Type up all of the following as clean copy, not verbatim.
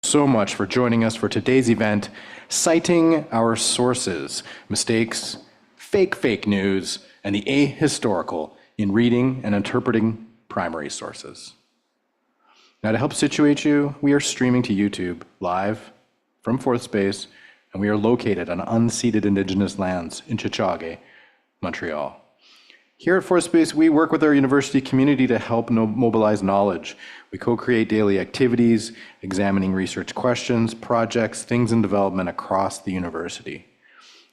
so much for joining us for today's event, Citing Our Sources, Mistakes, Fake News, and the Ahistorical in Reading and Interpreting Primary Sources. Now, to help situate you, we are streaming to YouTube live from Fourth Space, and we are located on unceded Indigenous lands in Tiohtià:ke, Montreal. Here at Fourth Space, we work with our university community to help mobilize knowledge. We co-create daily activities, examining research questions, projects, things in development across the university.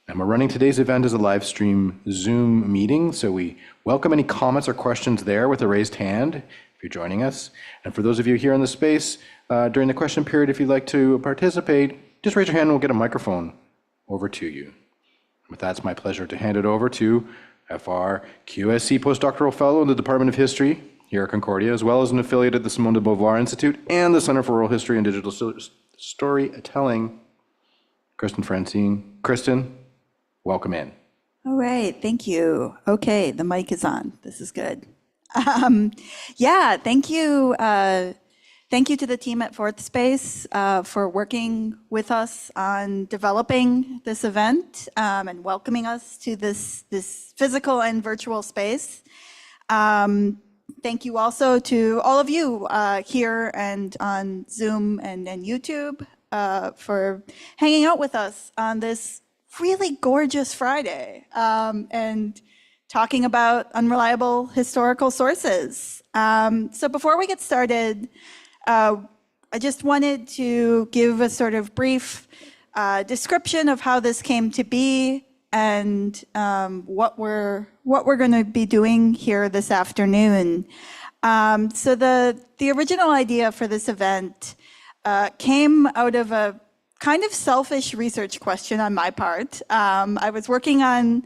And we're running today's event as a live stream Zoom meeting, so we welcome any comments or questions there with a raised hand if you're joining us. And for those of you here in the space, during the question period, if you'd like to participate, just raise your hand and we'll get a microphone over to you. With that, it's my pleasure to hand it over to FR QSC postdoctoral fellow in the Department of History here at Concordia, as well as an affiliate at the Simone de Beauvoir Institute and the Center for Oral History and Digital Storytelling, Kristin Franseen. Kristin, welcome in. All right, thank you. Okay, the mic is on. This is good. Thank you. Thank you to the team at Fourth Space for working with us on developing this event and welcoming us to this physical and virtual space. Thank you also to all of you here and on Zoom and YouTube for hanging out with us on this really gorgeous Friday and talking about unreliable historical sources. So before we get started, I just wanted to give a sort of brief description of how this came to be and what we're going to be doing here this afternoon. So the original idea for this event came out of a kind of selfish research question on my part. I was working on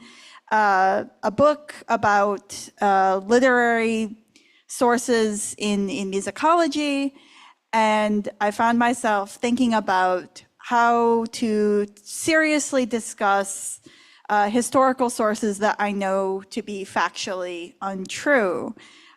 a book about literary sources in musicology, and I found myself thinking about how to seriously discuss historical sources that I know to be factually untrue.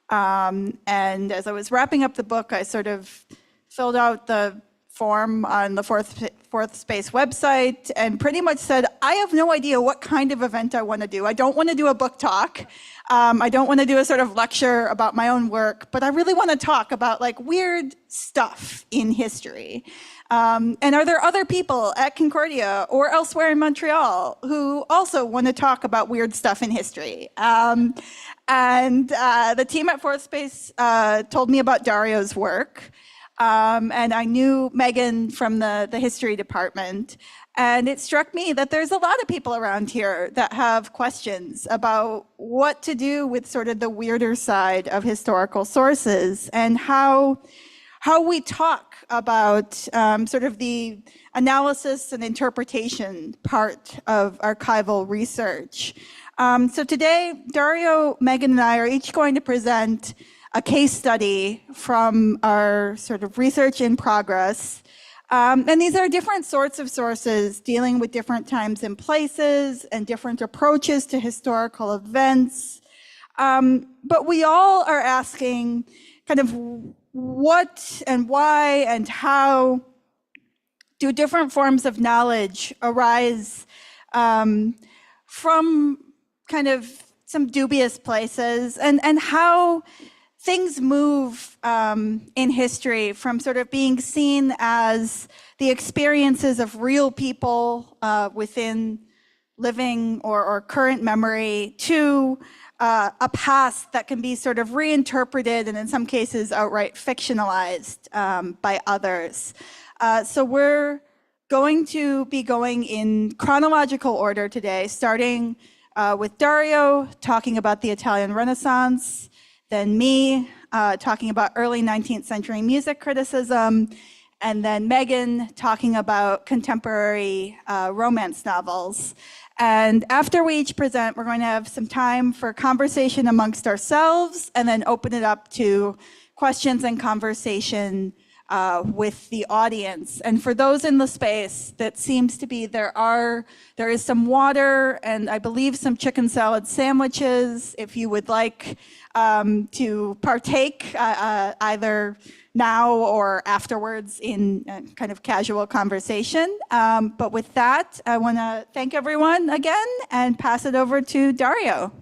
And as I was wrapping up the book, I sort of filled out the form on the Fourth Space website and pretty much said, I have no idea what kind of event I want to do. I don't want to do a book talk. I don't want to do a sort of lecture about my own work, but I really want to talk about like weird stuff in history. And are there other people at Concordia or elsewhere in Montreal who also want to talk about weird stuff in history? And the team at Fourth Space told me about Dario's work. And I knew Meaghan from the history department. And it struck me that there's a lot of people around here that have questions about what to do with sort of the weirder side of historical sources and how we talk about sort of the analysis and interpretation part of archival research. So today, Dario, Meaghan, and I are each going to present a case study from our sort of research in progress. And these are different sorts of sources dealing with different times and places and different approaches to historical events. But we all are asking kind of what and why and how do different forms of knowledge arise from kind of some dubious places, and how things move in history from sort of being seen as the experiences of real people within living or current memory to a past that can be sort of reinterpreted and in some cases outright fictionalized by others. So we're going to be going in chronological order today, starting with Dario talking about the Italian Renaissance, then me talking about early 19th century music criticism, and then Meaghan talking about contemporary romance novels. And after we each present, we're going to have some time for conversation amongst ourselves and then open it up to questions and conversation with the audience. And for those in the space, that seems to be there is some water and I believe some chicken salad sandwiches. If you would like to partake either now or afterwards in kind of casual conversation. But with that, I want to thank everyone again and pass it over to Dario.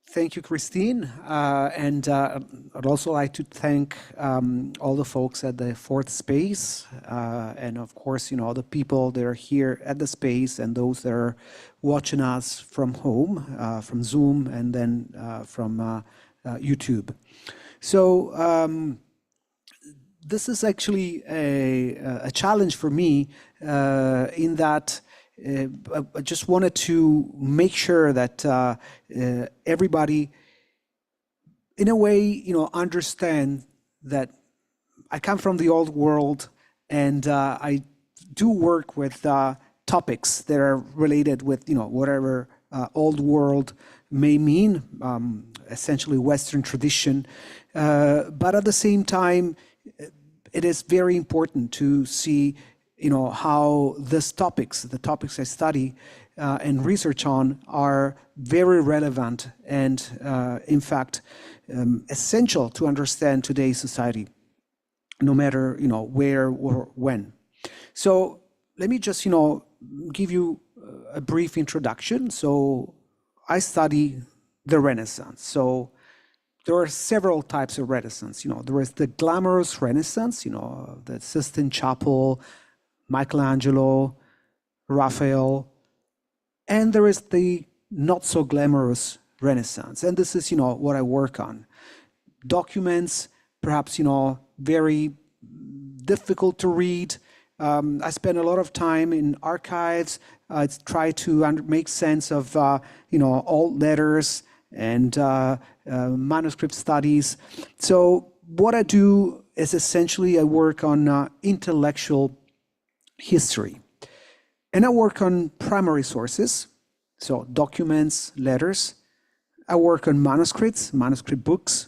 Thank you, Kristin. And I'd also like to thank all the folks at the fourth space. And of course, all the people that are here at the space and those that are watching us from home, from Zoom, and then from YouTube. So this is actually a challenge for me in that I just wanted to make sure that everybody, in a way, understand that I come from the old world and I do work with topics that are related with, whatever old world may mean, essentially Western tradition. But at the same time, it is very important to see how the topics I study and research on are very relevant and, in fact, essential to understand today's society, no matter, where or when. So let me just, give you a brief introduction. So I study the Renaissance. So there are several types of Renaissance. There is the glamorous Renaissance, the Sistine Chapel, Michelangelo, Raphael, and there is the not so glamorous Renaissance. And this is, what I work on. Documents, perhaps, very difficult to read. I spend a lot of time in archives. I try to make sense of, old letters and manuscript studies. So what I do is essentially I work on intellectual history. And I work on primary sources, so documents, letters. I work on manuscripts, manuscript books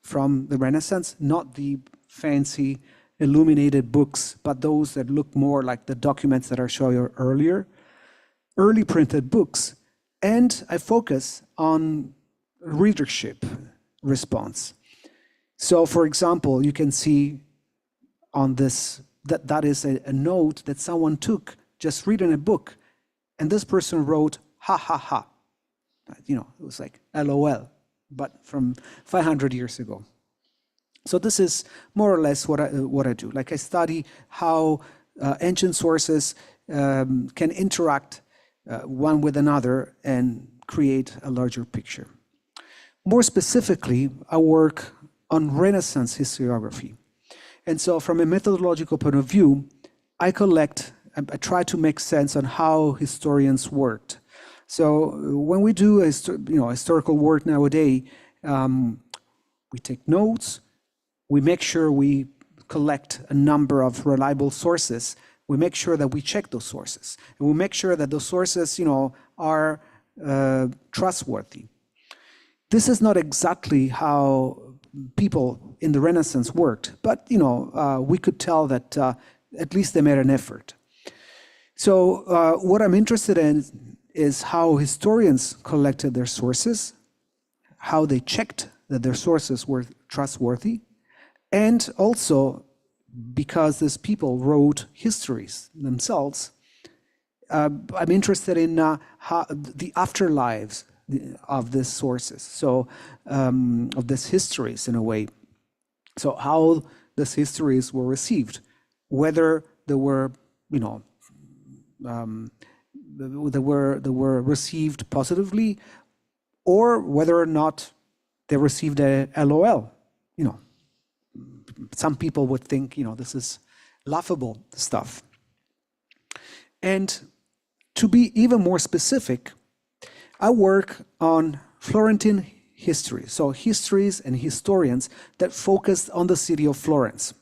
from the Renaissance, not the fancy illuminated books, but those that look more like the documents that I showed you earlier, early printed books. And I focus on readership response. So for example, you can see on this that is a note that someone took just reading a book, and this person wrote ha ha ha. It was like LOL, but from 500 years ago. So this is more or less what I do. Like I study how ancient sources can interact one with another and create a larger picture. More specifically, I work on Renaissance historiography. And so from a methodological point of view, I try to make sense on how historians worked. So when we do historical work nowadays, we take notes, we make sure we collect a number of reliable sources, we make sure that we check those sources, and we make sure that those sources, are trustworthy. This is not exactly how people in the Renaissance worked, but we could tell that at least they made an effort. So what I'm interested in is how historians collected their sources, how they checked that their sources were trustworthy, and also because these people wrote histories themselves, I'm interested in how the afterlives of these sources, so of these histories in a way. So how these histories were received, whether they were, they were received positively, or whether or not they received a LOL. Some people would think, this is laughable stuff. And to be even more specific, I work on Florentine history, so histories and historians that focused on the city of Florence.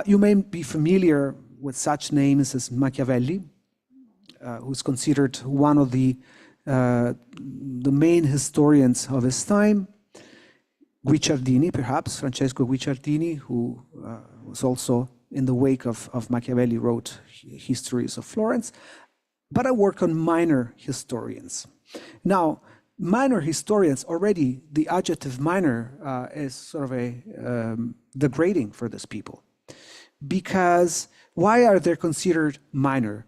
You may be familiar with such names as Machiavelli, who's considered one of the main historians of his time. Guicciardini, perhaps, Francesco Guicciardini, who was also in the wake of Machiavelli, wrote histories of Florence. But I work on minor historians. Now, minor historians, already the adjective minor is sort of a degrading for these people. Because why are they considered minor?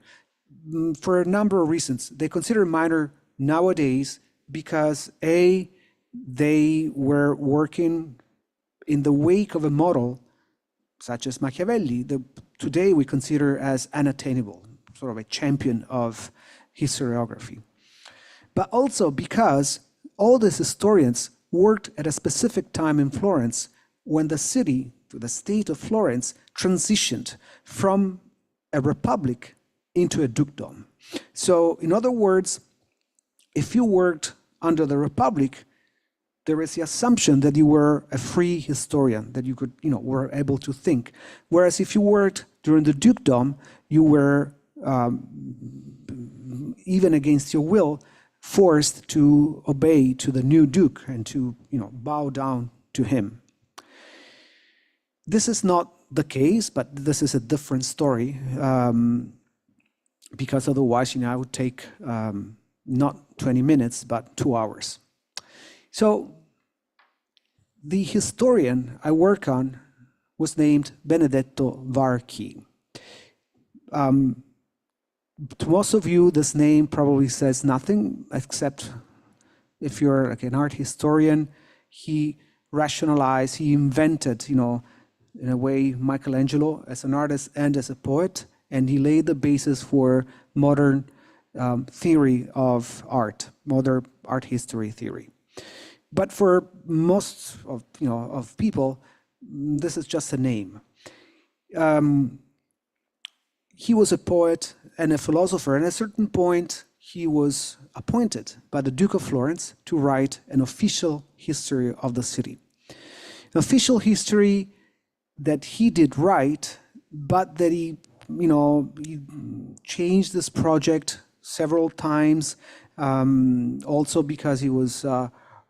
For a number of reasons. They consider minor nowadays because A, they were working in the wake of a model such as Machiavelli, that today we consider as unattainable, sort of a champion of historiography. But also because all these historians worked at a specific time in Florence when the city, the state of Florence, transitioned from a republic into a dukedom. So in other words, if you worked under the republic, there is the assumption that you were a free historian, that you could, were able to think. Whereas if you worked during the dukedom, you were, even against your will, forced to obey to the new duke and to, bow down to him. This is not the case, but this is a different story, because otherwise, I would take not 20 minutes, but 2 hours. So the historian I work on was named Benedetto Varchi. To most of you, this name probably says nothing, except if you're like an art historian. He rationalized, he invented, in a way, Michelangelo as an artist and as a poet, and he laid the basis for modern theory of art, modern art history theory. But for most of people, this is just a name. He was a poet and a philosopher, and at a certain point, he was appointed by the Duke of Florence to write an official history of the city. An official history that he did write, but that he changed this project several times, also because he was,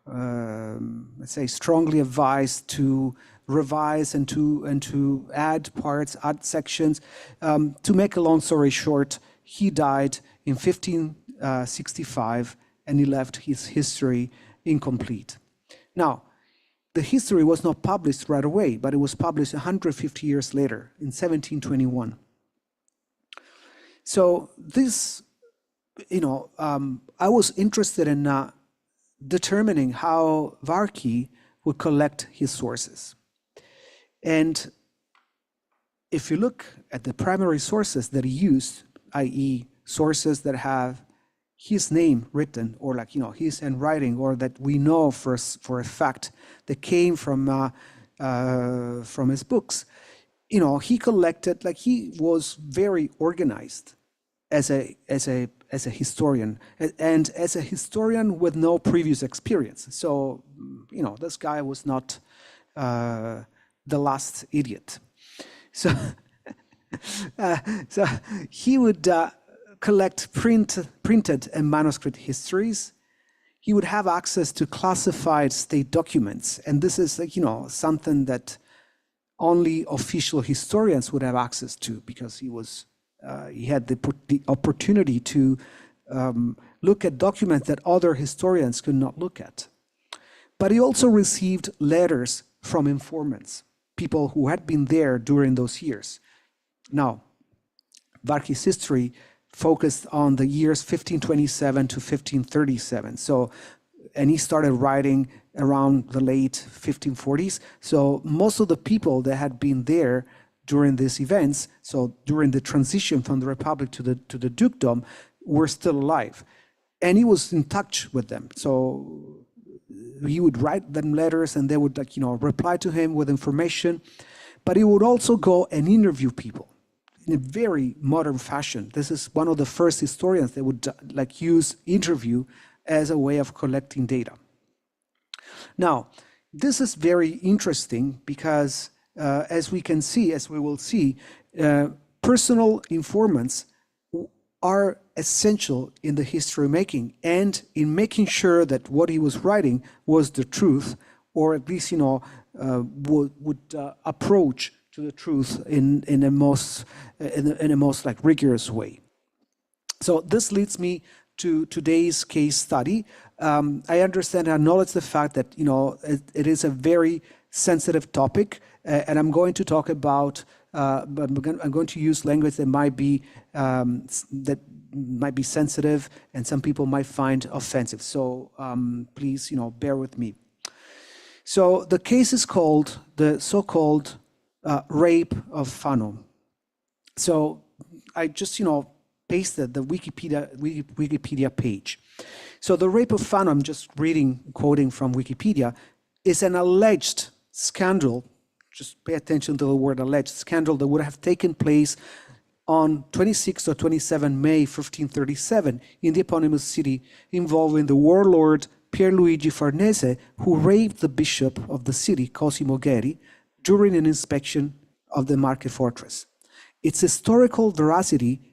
let's say, strongly advised to revise and to add parts, add sections. To make a long story short, he died in 1565, and he left his history incomplete. Now, the history was not published right away, but it was published 150 years later, in 1721. So this, I was interested in determining how Varchi would collect his sources. And if you look at the primary sources that he used, i.e. sources that have his name written, or his handwriting, or that we know for a fact that came from his books, he collected, he was very organized as a historian, and as a historian with no previous experience. So, this guy was not the last idiot. So, so he would collect printed and manuscript histories. He would have access to classified state documents, and this is something that only official historians would have access to, because he had the opportunity to look at documents that other historians could not look at. But he also received letters from informants, people who had been there during those years. Now, Varchi's history focused on the years 1527 to 1537. So, and he started writing around the late 1540s. So most of the people that had been there during these events, so during the transition from the Republic to the dukedom, were still alive. And he was in touch with them. So he would write them letters, and they would reply to him with information. But he would also go and interview people in a very modern fashion. This is one of the first historians that would use interview as a way of collecting data. Now, this is very interesting because as we will see, personal informants are essential in the history making, and in making sure that what he was writing was the truth, or at least, would approach to the truth in a most like rigorous way. So this leads me to today's case study. I understand and acknowledge the fact that it is a very sensitive topic, and I'm going to talk about. I'm going to use language that might be sensitive, and some people might find offensive. So please, bear with me. So the case is called the so-called rape of Fano. So I just, pasted the Wikipedia page. So the rape of Fano, I'm just quoting from Wikipedia, is an alleged scandal. Just pay attention to the word alleged scandal that would have taken place on 26 or 27 May 1537 in the eponymous city, involving the warlord Pierluigi Farnese, who raped the bishop of the city, Cosimo Gheri, during an inspection of the market fortress. Its historical veracity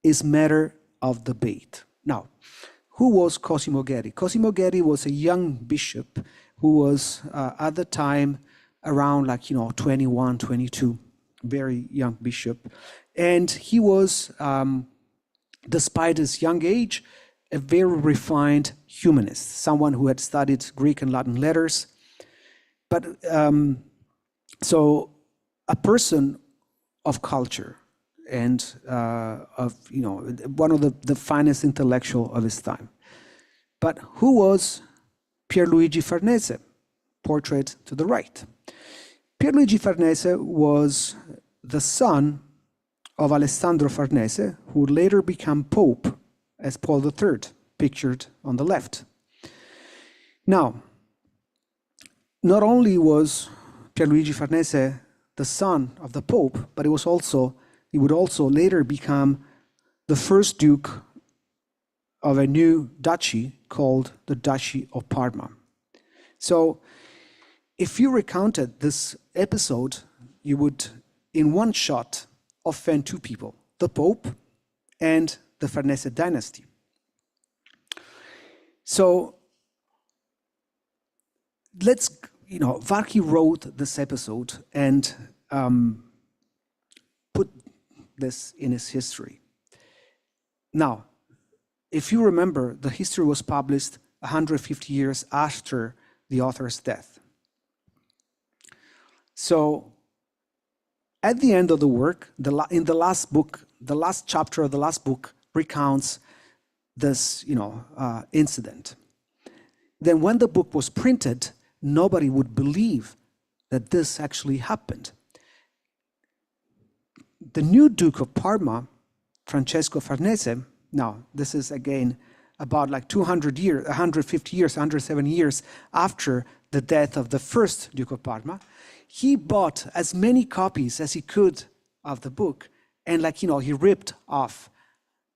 is matter of debate. Now, who was Cosimo Gheri? Cosimo Gheri was a young bishop who was at the time around 21, 22, very young bishop. And he was, despite his young age, a very refined humanist, someone who had studied Greek and Latin letters. But so a person of culture and of, one of the finest intellectual of his time. But who was Pierluigi Farnese? Portrait to the right. Pierluigi Farnese was the son of Alessandro Farnese, who would later become Pope as Paul III, pictured on the left. Now, not only was Pierluigi Farnese the son of the Pope, but he would also later become the first duke of a new duchy called the Duchy of Parma. So, if you recounted this episode, you would, in one shot, offend two people, the Pope and the Farnese dynasty. So, Varchi wrote this episode and put this in his history. Now, if you remember, the history was published 150 years after the author's death. So, at the end of the work, in the last book, the last chapter of the last book recounts this, incident. Then, when the book was printed, nobody would believe that this actually happened. The new Duke of Parma, Francesco Farnese, now this is again about 200 years, 150 years, 170 years after the death of the first Duke of Parma, he bought as many copies as he could of the book, and he ripped off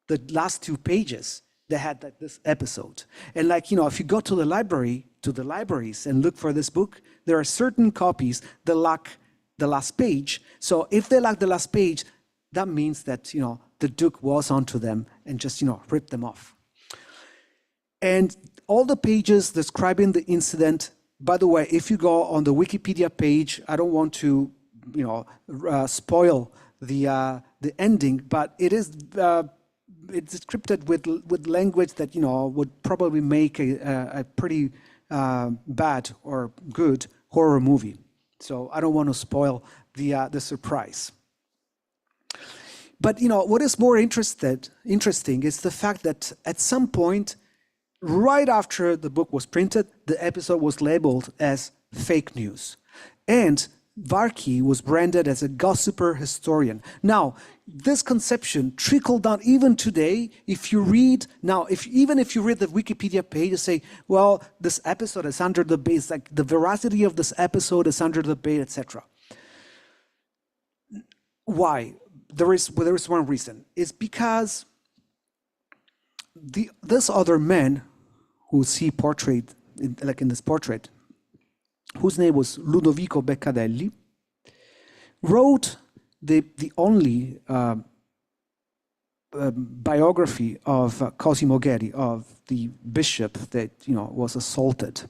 the last two pages that had this episode. And if you go to the libraries and look for this book, there are certain copies that lack the last page. So if they lack the last page, that means that the Duke was onto them and just ripped them off. And all the pages describing the incident. By the way, if you go on the Wikipedia page, I don't want to, spoil the ending, but it is it's scripted with language that would probably make a pretty bad or good horror movie. So I don't want to spoil the surprise. But what is more interesting is the fact that at some point, right after the book was printed, the episode was labeled as fake news. And Varchi was branded as a gossiper historian. Now, this conception trickled down even today. If you read, even if you read the Wikipedia page, you say, well, this episode is under debate, the veracity of this episode is under debate, etc. Why? There is one reason. It's because this other man who see portrayed, in this portrait, whose name was Ludovico Beccadelli, wrote the only biography of Cosimo Gheri, of the bishop that was assaulted.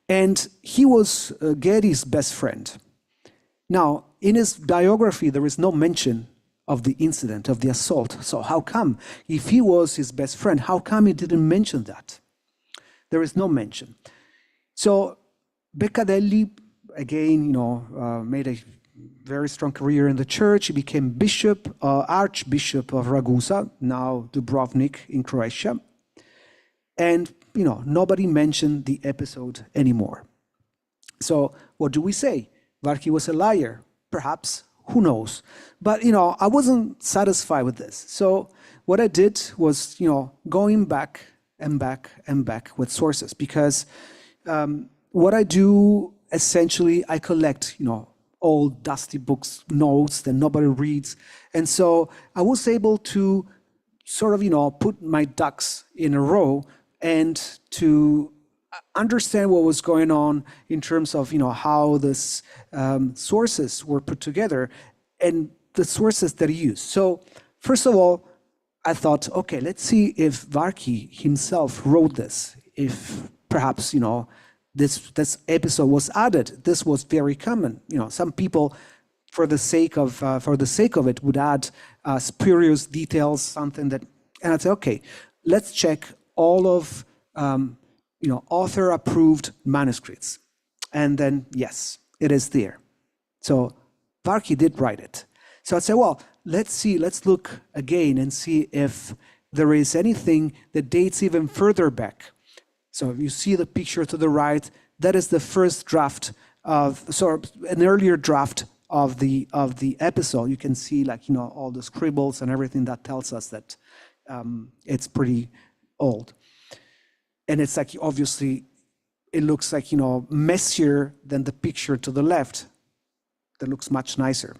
And he was Getty's best friend. Now, in his biography, there is no mention of the incident, of the assault. So how come, if he was his best friend, how come he didn't mention that? There is no mention. So Beccadelli, again, made a very strong career in the church. He became bishop, archbishop of Ragusa, now Dubrovnik in Croatia. And, nobody mentioned the episode anymore. So what do we say? Varchi was a liar, perhaps, who knows? But, I wasn't satisfied with this. So what I did was, going back and back and back with sources, because what I do, essentially, I collect, old dusty books, notes that nobody reads. And so I was able to sort of, put my ducks in a row and to understand what was going on in terms of, how this sources were put together and the sources that he used. So first of all, I thought, okay, let's see if Varchi himself wrote this, if perhaps, this episode was added. This was very common. Some people, for the sake of it, would add spurious details, something that, and I'd say, okay, let's check all of author-approved manuscripts, and then yes, it is there. So Varchi did write it. So I'd say, well, let's look again and see if there is anything that dates even further back. So if you see the picture to the right, that is the first draft of, an earlier draft of the episode. You can see all the scribbles and everything that tells us that it's pretty old. And it's obviously, it looks messier than the picture to the left. That looks much nicer.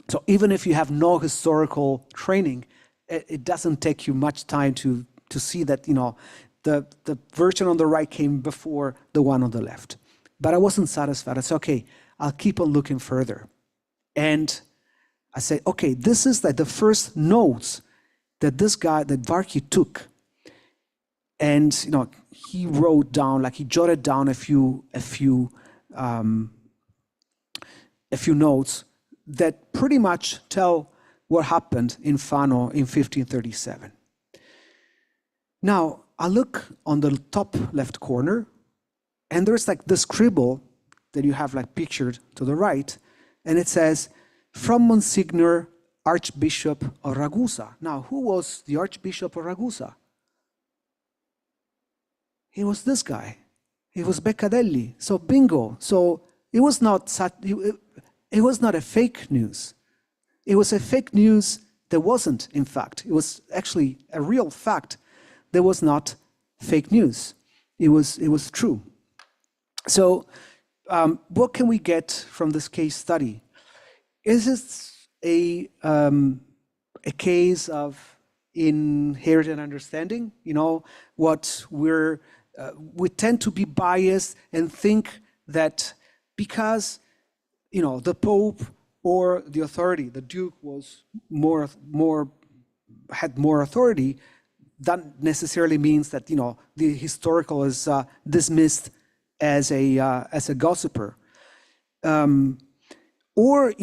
So even if you have no historical training, it doesn't take you much time to see that, the version on the right came before the one on the left. But I wasn't satisfied. I said, okay, I'll keep on looking further. And I said, okay, this is the first notes that this guy, that Varchi took. And, he wrote down, he jotted down a few notes that pretty much tell what happened in Fano in 1537. Now, I look on the top left corner, and there's the scribble that you have pictured to the right, and it says, from Monsignor Archbishop of Ragusa. Now, who was the Archbishop of Ragusa? He was this guy. He was Beccadelli. So bingo. So it was not a fake news. It was a fake news that wasn't, in fact. It was actually a real fact that was not fake news. It was true. So what can we get from this case study? Is it a case of inherited understanding? What we tend to be biased and think that because the Pope or the authority, the Duke was had more authority, that necessarily means that the historical is dismissed as a gossiper. Or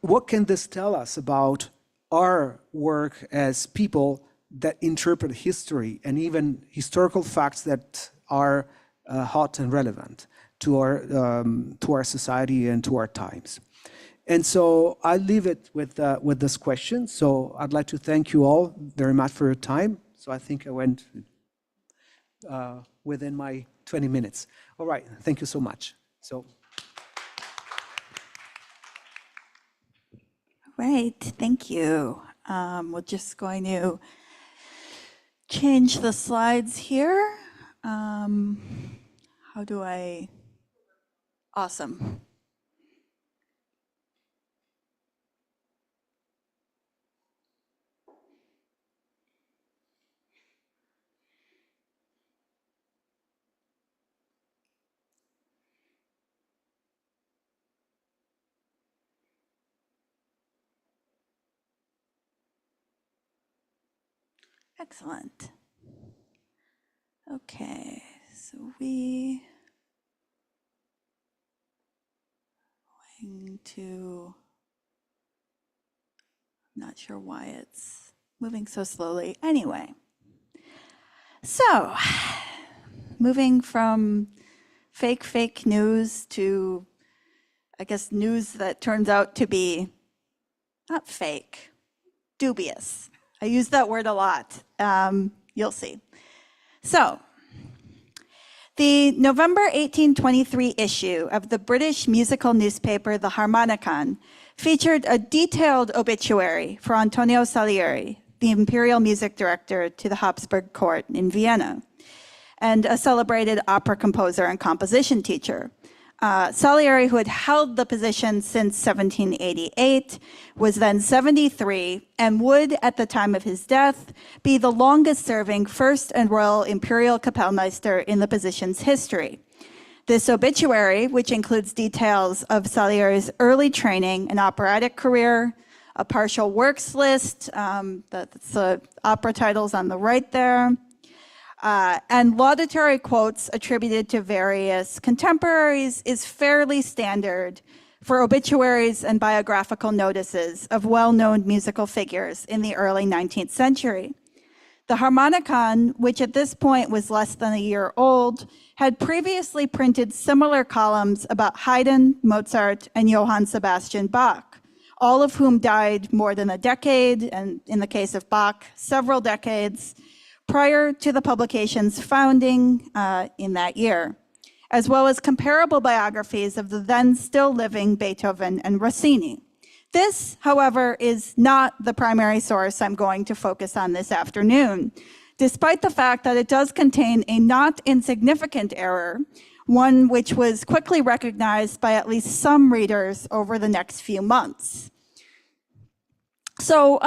what can this tell us about our work as people that interpret history and even historical facts that are hot and relevant to our society and to our times? And so I leave it with this question. So I'd like to thank you all very much for your time. So I think I went within my 20 minutes. All right, thank you so much. So. Right, thank you. We're just going to change the slides here. How do I? Awesome. Excellent. Okay, so we trying to, I'm not sure why it's moving so slowly. Anyway, so moving from fake news to, I guess, news that turns out to be not fake, dubious. I use that word a lot. You'll see. So, the November 1823 issue of the British musical newspaper The Harmonicon featured a detailed obituary for Antonio Salieri, the imperial music director to the Habsburg court in Vienna, and a celebrated opera composer and composition teacher. Salieri, who had held the position since 1788, was then 73 and would, at the time of his death, be the longest-serving First and Royal Imperial Kapellmeister in the position's history. This obituary, which includes details of Salieri's early training and operatic career, a partial works list, that's the opera titles on the right there, and laudatory quotes attributed to various contemporaries is fairly standard for obituaries and biographical notices of well-known musical figures in the early 19th century. The Harmonicon, which at this point was less than a year old, had previously printed similar columns about Haydn, Mozart, and Johann Sebastian Bach, all of whom died more than a decade, and in the case of Bach, several decades, prior to the publication's founding in that year, as well as comparable biographies of the then still living Beethoven and Rossini. This, however, is not the primary source I'm going to focus on this afternoon, despite the fact that it does contain a not insignificant error, one which was quickly recognized by at least some readers over the next few months. So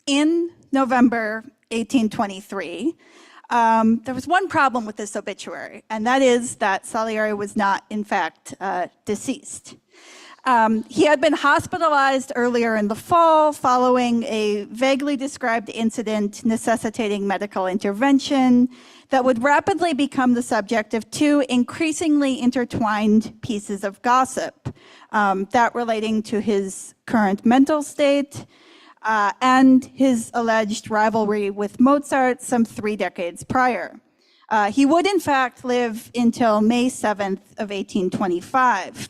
in November 1823, there was one problem with this obituary, and that is that Salieri was not, in fact, deceased. He had been hospitalized earlier in the fall following a vaguely described incident necessitating medical intervention that would rapidly become the subject of two increasingly intertwined pieces of gossip, that relating to his current mental state and his alleged rivalry with Mozart some 3 decades prior. He would, in fact, live until May 7th of 1825.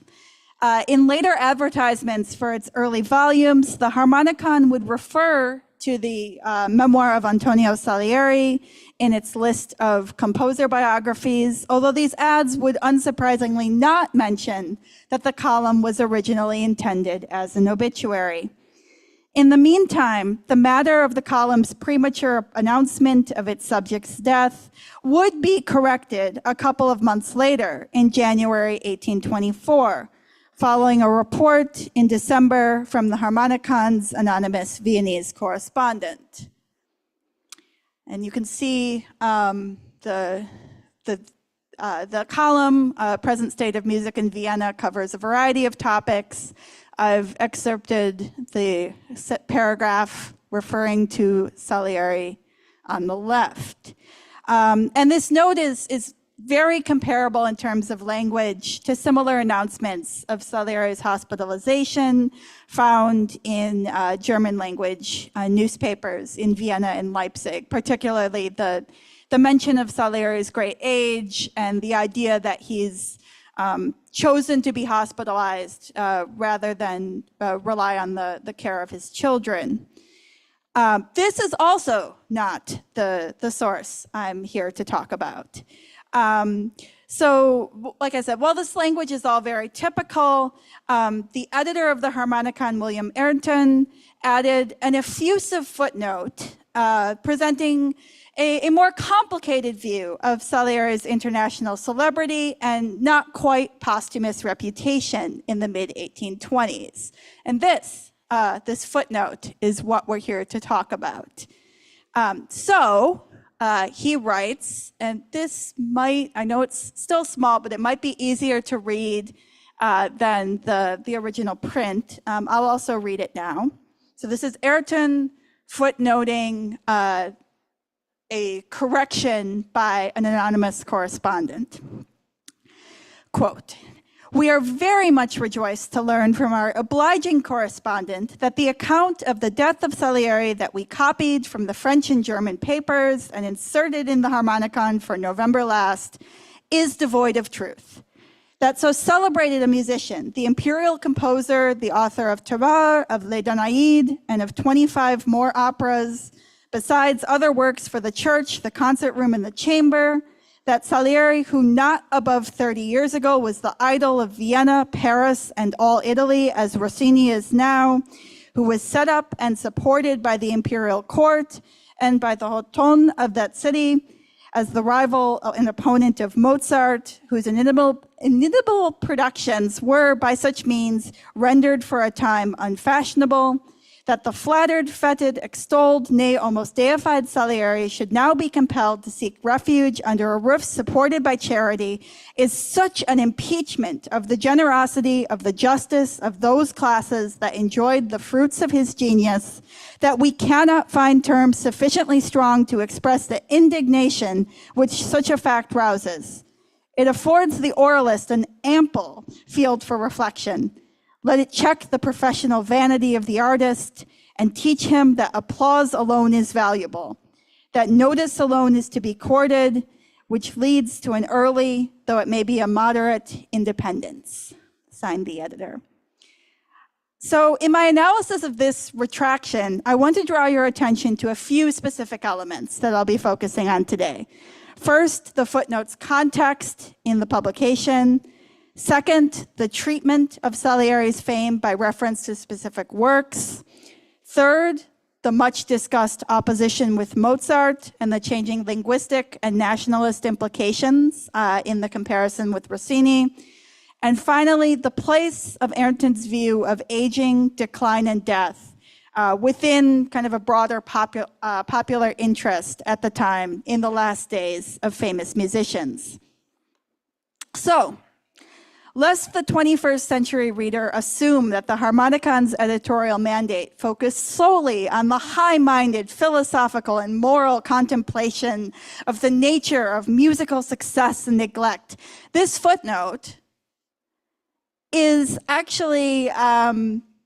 In later advertisements for its early volumes, the Harmonicon would refer to the memoir of Antonio Salieri in its list of composer biographies, although these ads would unsurprisingly not mention that the column was originally intended as an obituary. In the meantime, the matter of the column's premature announcement of its subject's death would be corrected a couple of months later, in January 1824, following a report in December from the Harmonicon's anonymous Viennese correspondent. And you can see the column, Present State of Music in Vienna, covers a variety of topics. I've excerpted the paragraph referring to Salieri on the left. And this note is very comparable in terms of language to similar announcements of Salieri's hospitalization found in German language newspapers in Vienna and Leipzig, particularly the mention of Salieri's great age and the idea that he's chosen to be hospitalized rather than rely on the care of his children. This is also not the source I'm here to talk about. So, like I said, while this language is all very typical, the editor of the Harmonicon, William Ayrton, added an effusive footnote presenting a more complicated view of Salieri's international celebrity and not quite posthumous reputation in the mid-1820s. And this footnote is what we're here to talk about. He writes, and this might, I know it's still small, but it might be easier to read than the original print. I'll also read it now. So this is Ayrton footnoting a correction by an anonymous correspondent. Quote, We are very much rejoiced to learn from our obliging correspondent that the account of the death of Salieri that we copied from the French and German papers and inserted in the Harmonicon for November last is devoid of truth. That so celebrated a musician, the imperial composer, the author of Terroir, of Les Danaides, and of 25 more operas, besides other works for the church, the concert room, and the chamber, that Salieri, who not above 30 years ago was the idol of Vienna, Paris, and all Italy, as Rossini is now, who was set up and supported by the imperial court and by the haut ton of that city as the rival and opponent of Mozart, whose inimitable productions were by such means rendered for a time unfashionable, that the flattered, feted, extolled, nay, almost deified Salieri should now be compelled to seek refuge under a roof supported by charity is such an impeachment of the generosity, of the justice of those classes that enjoyed the fruits of his genius, that we cannot find terms sufficiently strong to express the indignation which such a fact rouses. It affords the oralist an ample field for reflection. Let it check the professional vanity of the artist and teach him that applause alone is valuable, that notice alone is to be courted, which leads to an early, though it may be a moderate, independence. Signed, the editor. So in my analysis of this retraction, I want to draw your attention to a few specific elements that I'll be focusing on today. First, the footnote's context in the publication. Second, the treatment of Salieri's fame by reference to specific works. Third, the much discussed opposition with Mozart and the changing linguistic and nationalist implications in the comparison with Rossini. And finally, the place of Ayrton's view of aging, decline, and death within kind of a broader popular interest at the time in the last days of famous musicians. So, lest the 21st century reader assume that the Harmonicon's editorial mandate focused solely on the high-minded philosophical and moral contemplation of the nature of musical success and neglect, this footnote is actually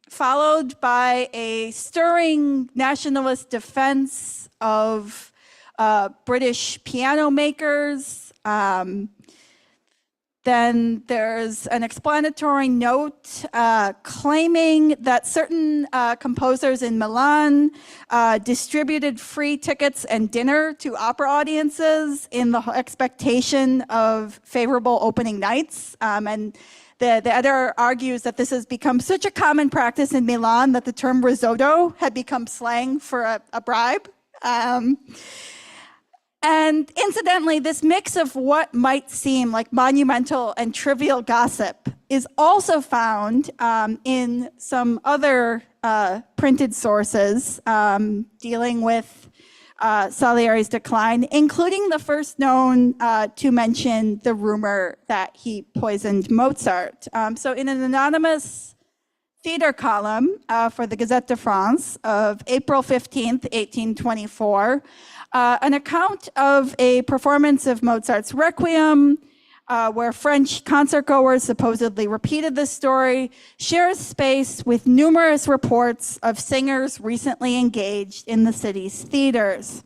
followed by a stirring nationalist defense of British piano makers. Then there's an explanatory note claiming that certain composers in Milan distributed free tickets and dinner to opera audiences in the expectation of favorable opening nights. And the editor argues that this has become such a common practice in Milan that the term risotto had become slang for a bribe. And incidentally, this mix of what might seem like monumental and trivial gossip is also found in some other printed sources dealing with Salieri's decline, including the first known to mention the rumor that he poisoned Mozart. So in an anonymous theater column for the Gazette de France of April 15th, 1824, an account of a performance of Mozart's Requiem, where French concertgoers supposedly repeated this story, shares space with numerous reports of singers recently engaged in the city's theaters.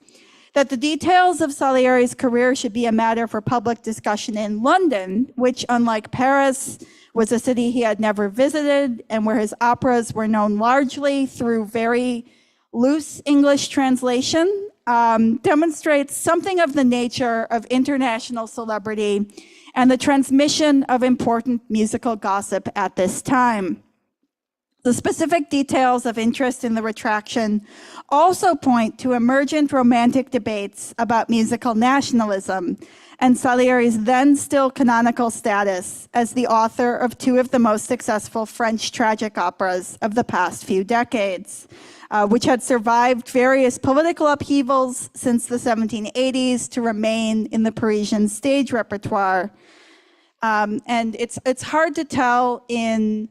That the details of Salieri's career should be a matter for public discussion in London, which, unlike Paris, was a city he had never visited and where his operas were known largely through very loose English translation, demonstrates something of the nature of international celebrity and the transmission of important musical gossip at this time. The specific details of interest in the retraction also point to emergent romantic debates about musical nationalism and Salieri's then still canonical status as the author of two of the most successful French tragic operas of the past few decades, which had survived various political upheavals since the 1780s to remain in the Parisian stage repertoire. And it's hard to tell in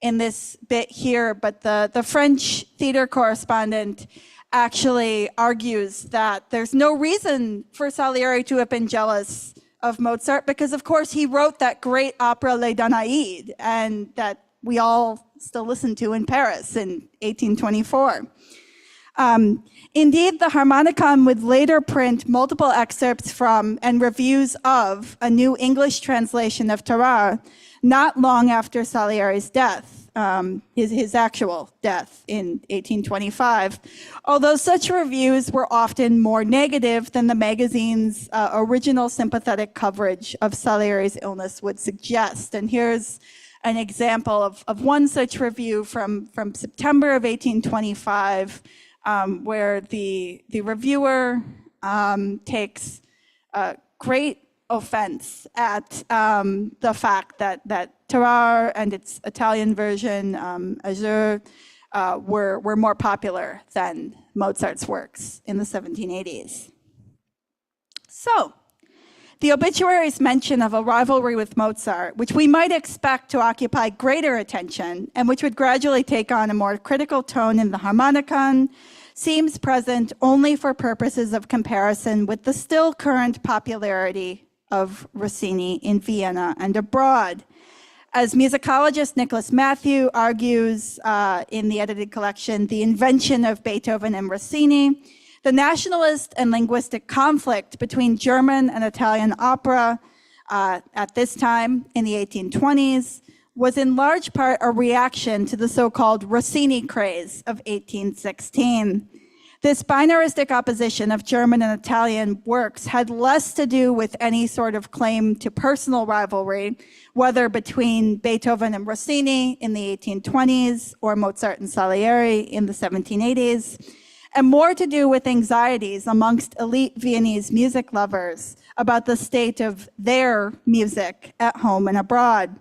this bit here, but the French theater correspondent actually argues that there's no reason for Salieri to have been jealous of Mozart because, of course, he wrote that great opera Les Danaïdes, and that we all still listen to in Paris in 1824. Indeed, the Harmonicon would later print multiple excerpts from and reviews of a new English translation of Tarare not long after Salieri's death, his actual death in 1825, although such reviews were often more negative than the magazine's original sympathetic coverage of Salieri's illness would suggest. And here's an example of one such review from September of 1825, where the reviewer takes great offense at the fact that Tarare and its Italian version, Azur, were more popular than Mozart's works in the 1780s. So, the obituary's mention of a rivalry with Mozart, which we might expect to occupy greater attention and which would gradually take on a more critical tone in the Harmonicon, seems present only for purposes of comparison with the still current popularity of Rossini in Vienna and abroad. As musicologist Nicholas Matthew argues in the edited collection, The Invention of Beethoven and Rossini, the nationalist and linguistic conflict between German and Italian opera at this time in the 1820s was in large part a reaction to the so-called Rossini craze of 1816. This binaristic opposition of German and Italian works had less to do with any sort of claim to personal rivalry, whether between Beethoven and Rossini in the 1820s or Mozart and Salieri in the 1780s, and more to do with anxieties amongst elite Viennese music lovers about the state of their music at home and abroad.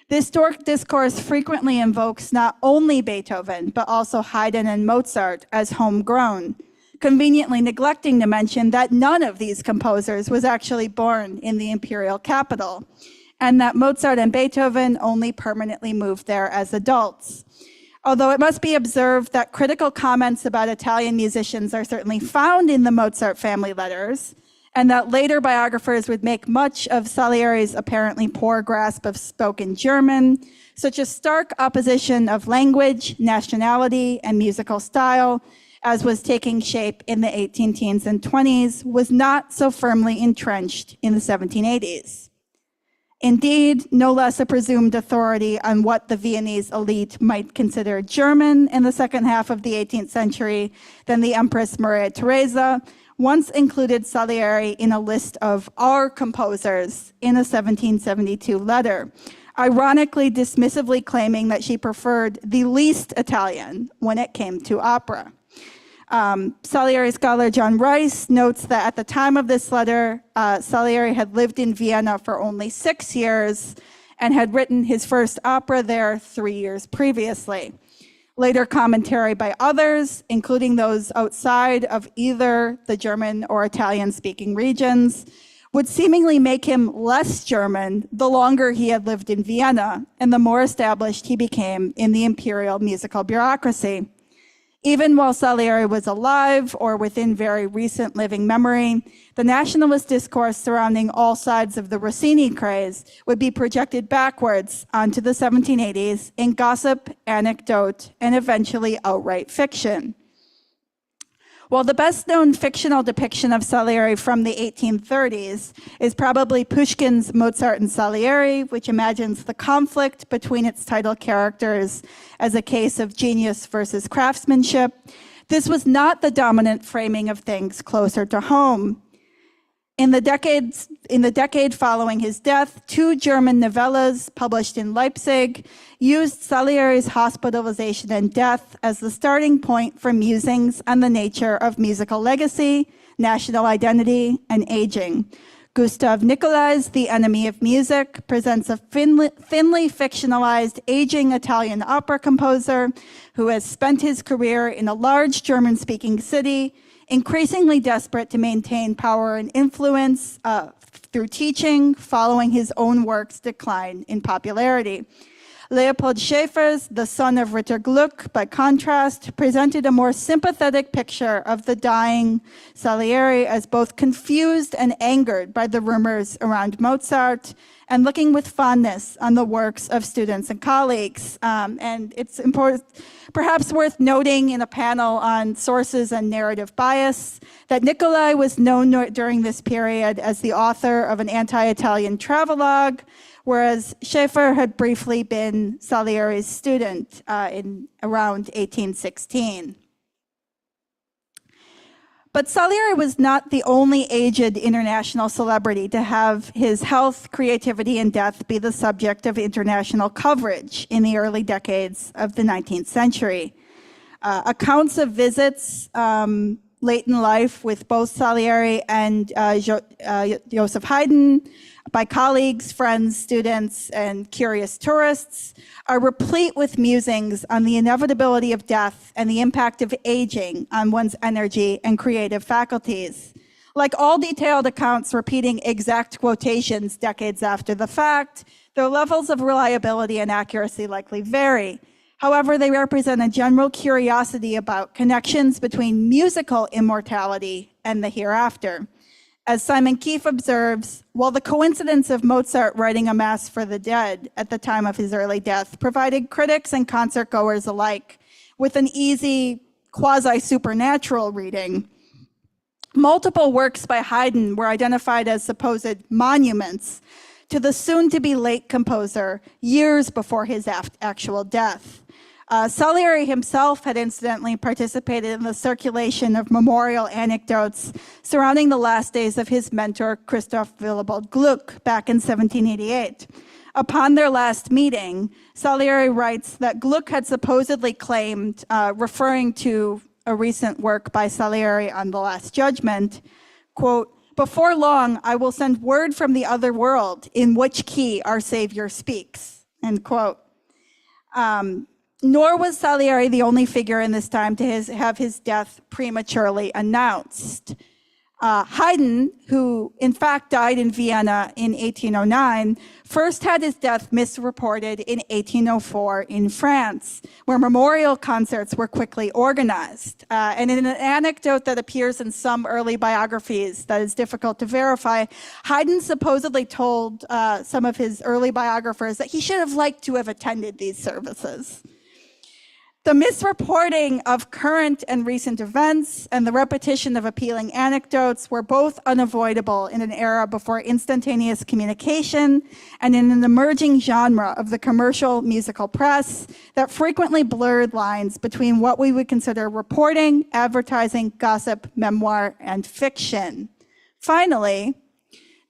This discourse frequently invokes not only Beethoven, but also Haydn and Mozart as homegrown, conveniently neglecting to mention that none of these composers was actually born in the imperial capital, and that Mozart and Beethoven only permanently moved there as adults. Although it must be observed that critical comments about Italian musicians are certainly found in the Mozart family letters, and that later biographers would make much of Salieri's apparently poor grasp of spoken German, such a stark opposition of language, nationality, and musical style, as was taking shape in the 18 teens and 20s, was not so firmly entrenched in the 1780s. Indeed, no less a presumed authority on what the Viennese elite might consider German in the second half of the 18th century than the Empress Maria Theresa once included Salieri in a list of our composers in a 1772 letter, ironically dismissively claiming that she preferred the least Italian when it came to opera. Salieri scholar John Rice notes that at the time of this letter, Salieri had lived in Vienna for only 6 years and had written his first opera there 3 years previously. Later commentary by others, including those outside of either the German or Italian-speaking regions, would seemingly make him less German the longer he had lived in Vienna and the more established he became in the imperial musical bureaucracy. Even while Salieri was alive or within very recent living memory, the nationalist discourse surrounding all sides of the Rossini craze would be projected backwards onto the 1780s in gossip, anecdote, and eventually outright fiction. While the best-known fictional depiction of Salieri from the 1830s is probably Pushkin's Mozart and Salieri, which imagines the conflict between its title characters as a case of genius versus craftsmanship, this was not the dominant framing of things closer to home. In the decade following his death, 2 German novellas published in Leipzig used Salieri's hospitalization and death as the starting point for musings on the nature of musical legacy, national identity, and aging. Gustav Nicolai's The Enemy of Music presents a thinly fictionalized aging Italian opera composer who has spent his career in a large German-speaking city, increasingly desperate to maintain power and influence through teaching, following his own work's decline in popularity. Leopold Schaeffer's The Son of Ritter Gluck, by contrast, presented a more sympathetic picture of the dying Salieri as both confused and angered by the rumors around Mozart and looking with fondness on the works of students and colleagues. And it's important, perhaps worth noting in a panel on sources and narrative bias, that Nicolai was known during this period as the author of an anti-Italian travelogue, whereas Schaeffer had briefly been Salieri's student in around 1816. But Salieri was not the only aged international celebrity to have his health, creativity, and death be the subject of international coverage in the early decades of the 19th century. Accounts of visits late in life with both Salieri and Joseph Haydn by colleagues, friends, students, and curious tourists are replete with musings on the inevitability of death and the impact of aging on one's energy and creative faculties. Like all detailed accounts repeating exact quotations decades after the fact, their levels of reliability and accuracy likely vary. However, they represent a general curiosity about connections between musical immortality and the hereafter. As Simon Keefe observes, while the coincidence of Mozart writing a Mass for the Dead at the time of his early death provided critics and concertgoers alike with an easy, quasi-supernatural reading, multiple works by Haydn were identified as supposed monuments to the soon-to-be late composer years before his actual death. Salieri himself had incidentally participated in the circulation of memorial anecdotes surrounding the last days of his mentor, Christoph Willibald Gluck, back in 1788. Upon their last meeting, Salieri writes that Gluck had supposedly claimed, referring to a recent work by Salieri on the Last Judgment, quote, "Before long, I will send word from the other world in which key our Savior speaks," end quote. Nor was Salieri the only figure in this time to have his death prematurely announced. Haydn, who in fact died in Vienna in 1809, first had his death misreported in 1804 in France, where memorial concerts were quickly organized. And in an anecdote that appears in some early biographies that is difficult to verify, Haydn supposedly told some of his early biographers that he should have liked to have attended these services. The misreporting of current and recent events and the repetition of appealing anecdotes were both unavoidable in an era before instantaneous communication and in an emerging genre of the commercial musical press that frequently blurred lines between what we would consider reporting, advertising, gossip, memoir, and fiction. Finally,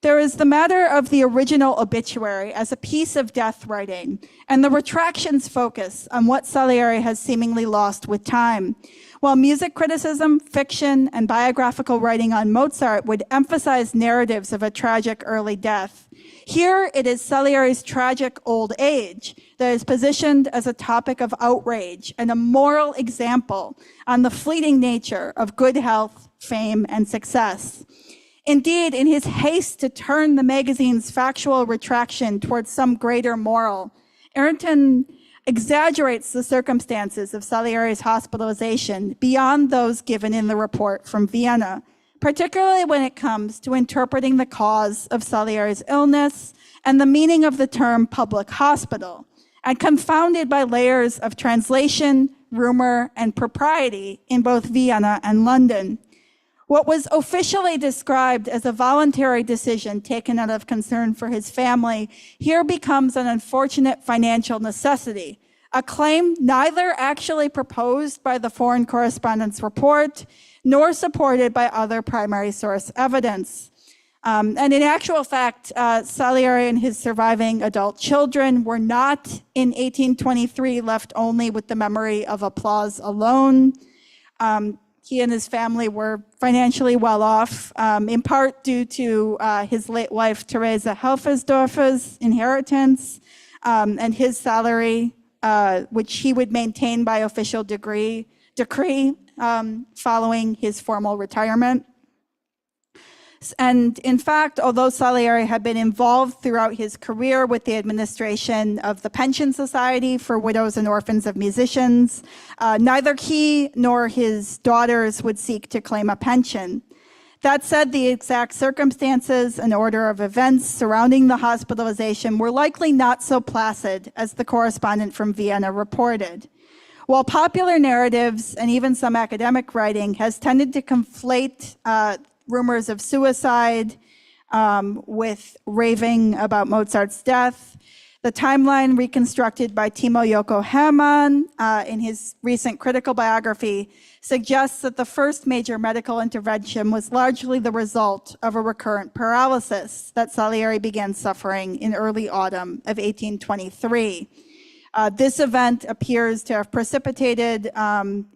there is the matter of the original obituary as a piece of death writing and the retractions focus on what Salieri has seemingly lost with time. While music criticism, fiction, and biographical writing on Mozart would emphasize narratives of a tragic early death, here it is Salieri's tragic old age that is positioned as a topic of outrage and a moral example on the fleeting nature of good health, fame, and success. Indeed, in his haste to turn the magazine's factual retraction towards some greater moral, Ayrton exaggerates the circumstances of Salieri's hospitalization beyond those given in the report from Vienna, particularly when it comes to interpreting the cause of Salieri's illness and the meaning of the term public hospital, and confounded by layers of translation, rumor, and propriety in both Vienna and London. What was officially described as a voluntary decision taken out of concern for his family here becomes an unfortunate financial necessity, a claim neither actually proposed by the foreign correspondence report nor supported by other primary source evidence. And in actual fact, Salieri and his surviving adult children were not in 1823 left only with the memory of applause alone. He and his family were financially well off, in part due to his late wife, Theresa Helfersdorfer's inheritance and his salary, which he would maintain by official decree following his formal retirement. And in fact, although Salieri had been involved throughout his career with the administration of the Pension Society for Widows and Orphans of Musicians, neither he nor his daughters would seek to claim a pension. That said, the exact circumstances and order of events surrounding the hospitalization were likely not so placid as the correspondent from Vienna reported. While popular narratives and even some academic writing has tended to conflate rumors of suicide with raving about Mozart's death, the timeline reconstructed by Timo Yoko Hermann in his recent critical biography suggests that the first major medical intervention was largely the result of a recurrent paralysis that Salieri began suffering in early autumn of 1823. This event appears to have precipitated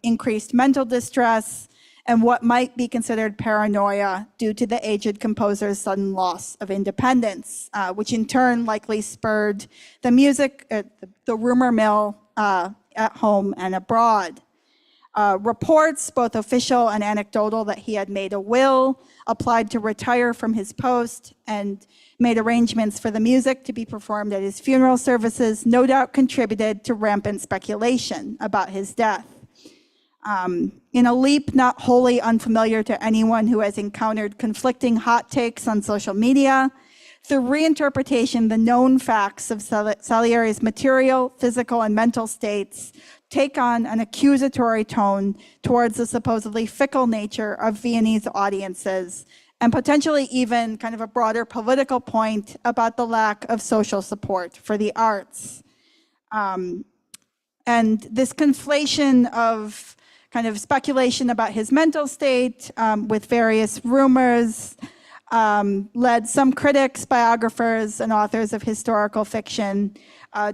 increased mental distress and what might be considered paranoia due to the aged composer's sudden loss of independence, which in turn likely spurred the the rumor mill at home and abroad. Reports, both official and anecdotal, that he had made a will, applied to retire from his post, and made arrangements for the music to be performed at his funeral services, no doubt contributed to rampant speculation about his death. In a leap not wholly unfamiliar to anyone who has encountered conflicting hot takes on social media, through reinterpretation, the known facts of Salieri's material, physical, and mental states take on an accusatory tone towards the supposedly fickle nature of Viennese audiences, and potentially even kind of a broader political point about the lack of social support for the arts. And this conflation of kind of speculation about his mental state with various rumors led some critics, biographers, and authors of historical fiction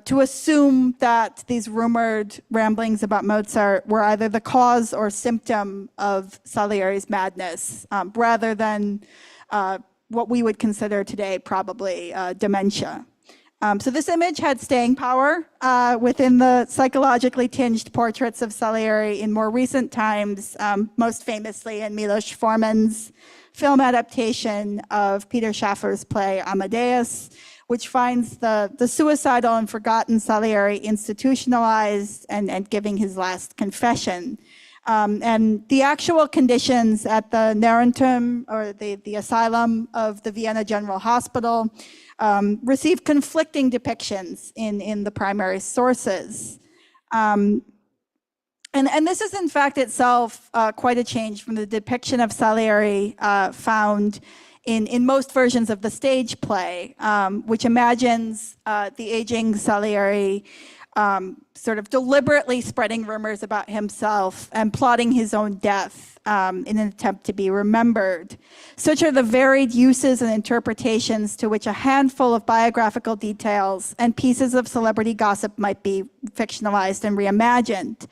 to assume that these rumored ramblings about Mozart were either the cause or symptom of Salieri's madness, rather than what we would consider today probably dementia. So this image had staying power within the psychologically tinged portraits of Salieri in more recent times, most famously in Milos Forman's film adaptation of Peter Schaffer's play Amadeus, which finds the suicidal and forgotten Salieri institutionalized and giving his last confession. And the actual conditions at the Narrenturm, or the asylum of the Vienna General Hospital, received conflicting depictions in the primary sources. And this is in fact itself quite a change from the depiction of Salieri found in most versions of the stage play, which imagines the aging Salieri sort of deliberately spreading rumors about himself and plotting his own death in an attempt to be remembered. Such are the varied uses and interpretations to which a handful of biographical details and pieces of celebrity gossip might be fictionalized and reimagined.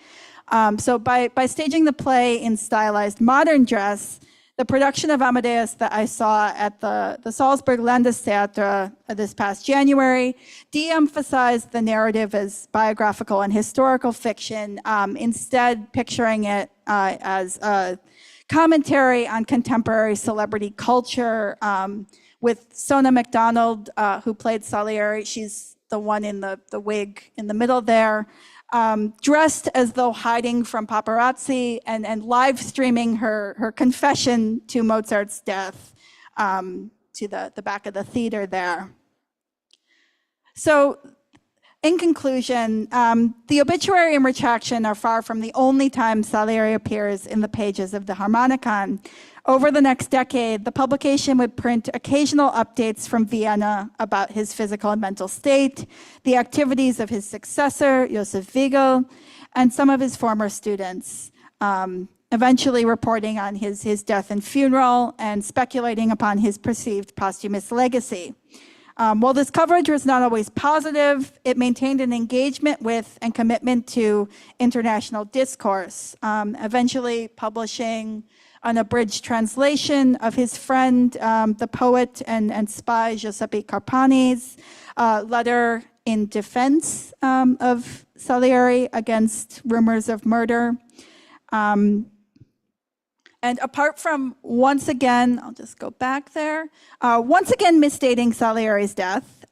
So by staging the play in stylized modern dress, the production of Amadeus that I saw at the Salzburg Landestheater this past January de-emphasized the narrative as biographical and historical fiction, instead picturing it as a commentary on contemporary celebrity culture, with Sona MacDonald, who played Salieri. She's the one in the wig in the middle there, dressed as though hiding from paparazzi and live streaming her confession to Mozart's death to the back of the theater there. So in conclusion, the obituary and retraction are far from the only time Salieri appears in the pages of the Harmonicon. Over the next decade, the publication would print occasional updates from Vienna about his physical and mental state, the activities of his successor, Josef Wiegel, and some of his former students, eventually reporting on his death and funeral and speculating upon his perceived posthumous legacy. While this coverage was not always positive, it maintained an engagement with and commitment to international discourse, eventually publishing an abridged translation of his friend, the poet and spy Giuseppe Carpani's letter in defense of Salieri against rumors of murder. And apart from, once again, I'll just go back there, once again misstating Salieri's death,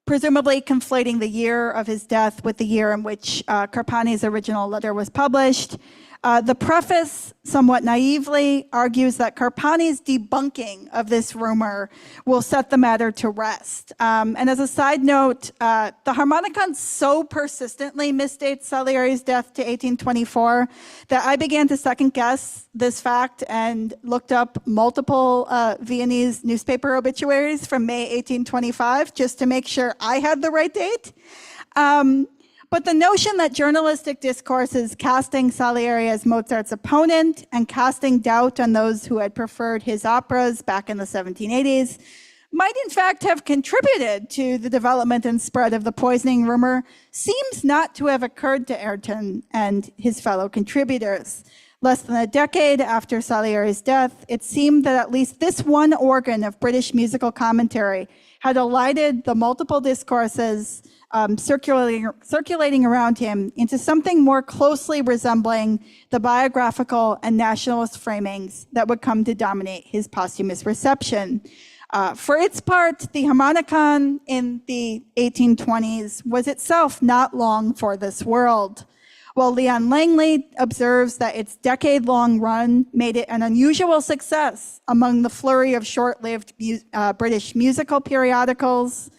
presumably conflating the year of his death with the year in which Carpani's original letter was published. The preface, somewhat naively, argues that Carpani's debunking of this rumor will set the matter to rest. And as a side note, the Harmonicon so persistently misstates Salieri's death to 1824 that I began to second guess this fact and looked up multiple Viennese newspaper obituaries from May 1825 just to make sure I had the right date. But the notion that journalistic discourse is casting Salieri as Mozart's opponent and casting doubt on those who had preferred his operas back in the 1780s might in fact have contributed to the development and spread of the poisoning rumor seems not to have occurred to Ayrton and his fellow contributors. Less than a decade after Salieri's death, it seemed that at least this one organ of British musical commentary had elided the multiple discourses circulating around him into something more closely resembling the biographical and nationalist framings that would come to dominate his posthumous reception. For its part, the Harmonicon in the 1820s was itself not long for this world. While Leon Langley observes that its decade-long run made it an unusual success among the flurry of short-lived British musical periodicals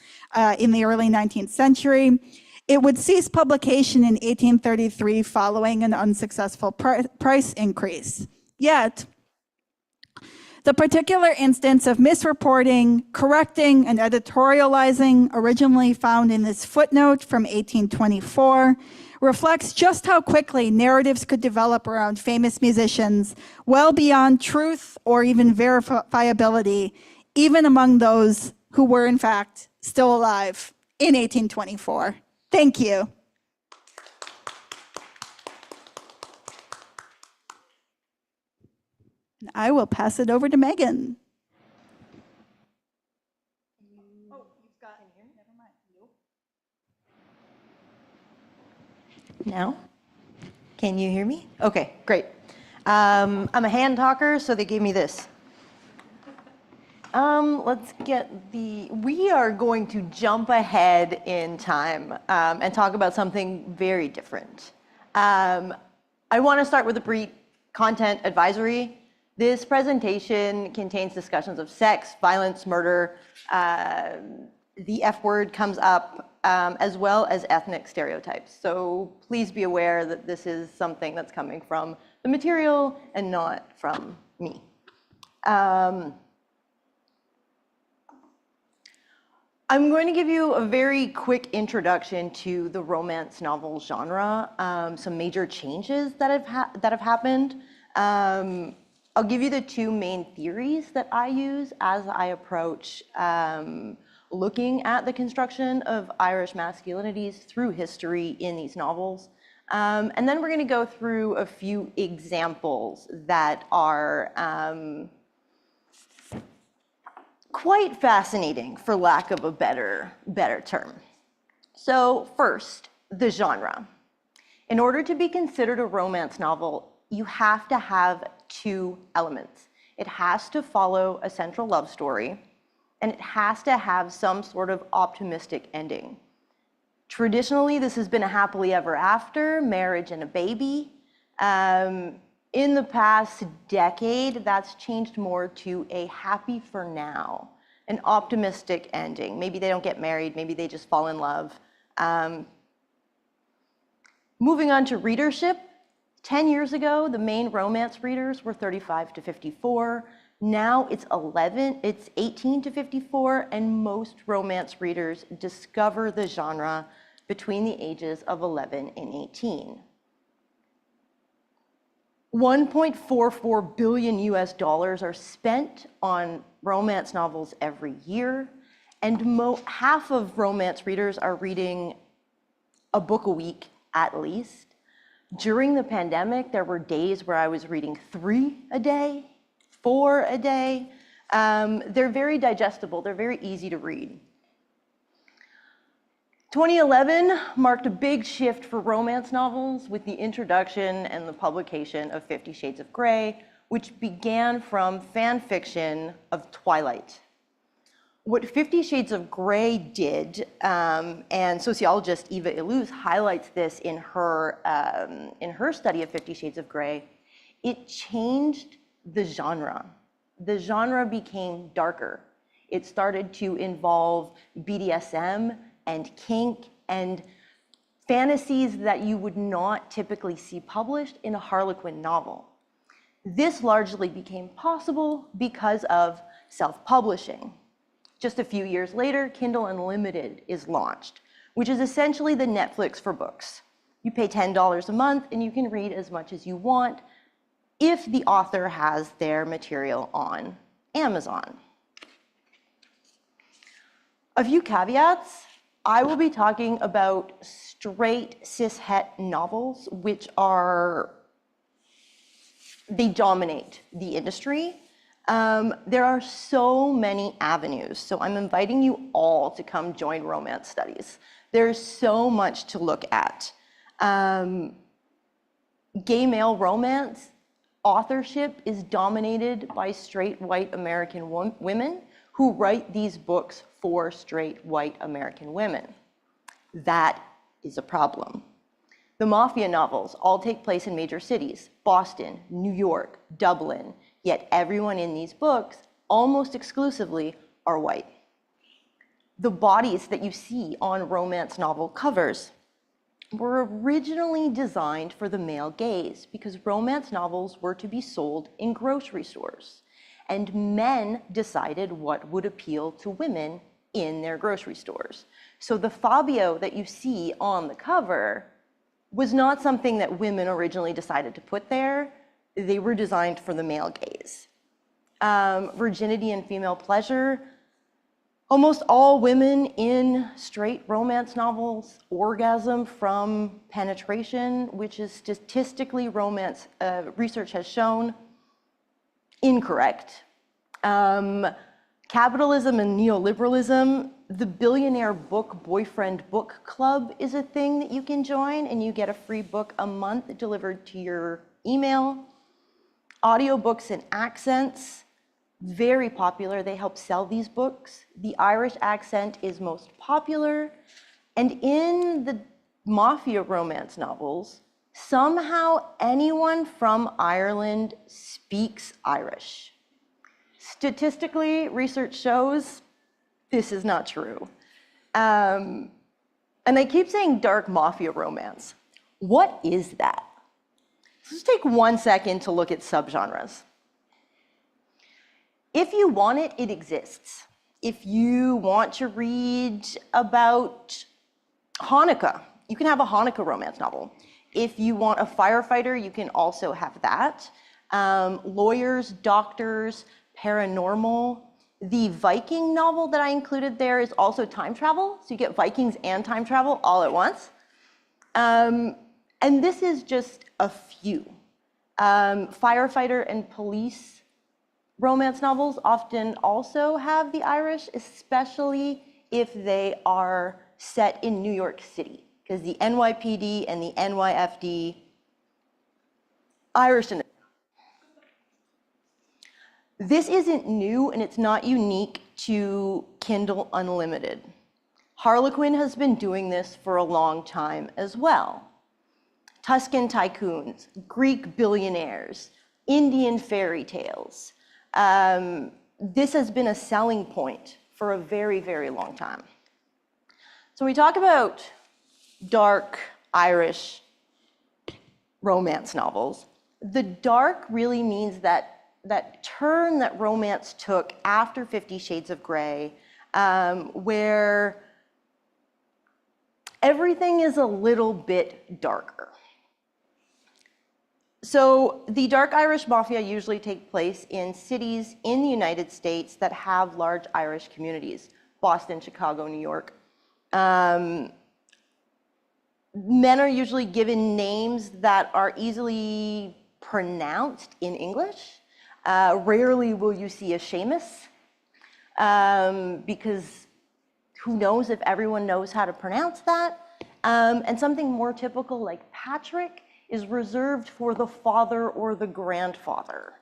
in the early 19th century, it would cease publication in 1833 following an unsuccessful price increase. Yet, the particular instance of misreporting, correcting, and editorializing originally found in this footnote from 1824 reflects just how quickly narratives could develop around famous musicians well beyond truth or even verifiability, even among those who were in fact still alive in 1824. Thank you. I will pass it over to Meaghan. Now? Can you hear me? Okay, great. I'm a hand talker, so they gave me this. Let's get we are going to jump ahead in time and talk about something very different. I want to start with a brief content advisory. This presentation contains discussions of sex, violence, murder. The F word comes up, as well as ethnic stereotypes. So please be aware that this is something that's coming from the material and not from me. I'm going to give you a very quick introduction to the romance novel genre, some major changes that have happened. I'll give you the two main theories that I use as I approach looking at the construction of Irish masculinities through history in these novels. And then we're going to go through a few examples that are quite fascinating, for lack of a better term. So first, the genre. In order to be considered a romance novel, you have to have two elements. It has to follow a central love story, and it has to have some sort of optimistic ending. Traditionally, this has been a happily ever after, marriage and a baby. In the past decade, that's changed more to a happy for now, an optimistic ending. Maybe they don't get married, maybe they just fall in love. Moving on to readership, 10 years ago, the main romance readers were 35 to 54. Now it's 18 to 54, and most romance readers discover the genre between the ages of 11 and 18. $1.44 billion US are spent on romance novels every year, and half of romance readers are reading a book a week at least. During the pandemic, there were days where I was reading 3 a day, 4 a day. They're very digestible, they're very easy to read. 2011 marked a big shift for romance novels with the introduction and the publication of 50 Shades of Grey, which began from fan fiction of Twilight. What 50 Shades of Grey did, and sociologist Eva Illouz highlights this in her study of 50 Shades of Grey, it changed the genre. The genre became darker. It started to involve BDSM and kink and fantasies that you would not typically see published in a Harlequin novel. This largely became possible because of self-publishing. Just a few years later, Kindle Unlimited is launched, which is essentially the Netflix for books. You pay $10 a month and you can read as much as you want if the author has their material on Amazon. A few caveats. I will be talking about straight cishet novels, which they dominate the industry. There are so many avenues, so I'm inviting you all to come join romance studies. There's so much to look at. Gay male romance, authorship is dominated by straight white American women who write these books for straight white American women. That is a problem. The mafia novels all take place in major cities, Boston, New York, Dublin, yet everyone in these books, almost exclusively, are white. The bodies that you see on romance novel covers were originally designed for the male gaze because romance novels were to be sold in grocery stores, and men decided what would appeal to women in their grocery stores. So the Fabio that you see on the cover was not something that women originally decided to put there. They were designed for the male gaze. Virginity and female pleasure. Almost all women in straight romance novels orgasm from penetration, which is statistically romance research has shown incorrect. Capitalism and neoliberalism, the Billionaire Book Boyfriend Book Club is a thing that you can join, and you get a free book a month delivered to your email. Audiobooks and accents, very popular. They help sell these books. The Irish accent is most popular. And in the mafia romance novels, somehow anyone from Ireland speaks Irish. Statistically, research shows this is not true. And I keep saying dark mafia romance. What is that? Let's take 1 second to look at subgenres. If you want it, it exists. If you want to read about Hanukkah, you can have a Hanukkah romance novel. If you want a firefighter, you can also have that. Lawyers, doctors, paranormal. The Viking novel that I included there is also time travel. So you get Vikings and time travel all at once. And this is just a few. Firefighter and police romance novels often also have the Irish, especially if they are set in New York City, because the NYPD and the NYFD, Irish in it. This isn't new, and it's not unique to Kindle Unlimited. Harlequin has been doing this for a long time as well. Tuscan tycoons, Greek billionaires, Indian fairy tales. This has been a selling point for a very, very long time. So we talk about dark Irish romance novels. The dark really means that turn that romance took after 50 Shades of Grey, where everything is a little bit darker. So the dark Irish mafia usually take place in cities in the United States that have large Irish communities, Boston, Chicago, New York. Men are usually given names that are easily pronounced in English. Rarely will you see a Seamus, because who knows if everyone knows how to pronounce that? And something more typical like Patrick is reserved for the father or the grandfather,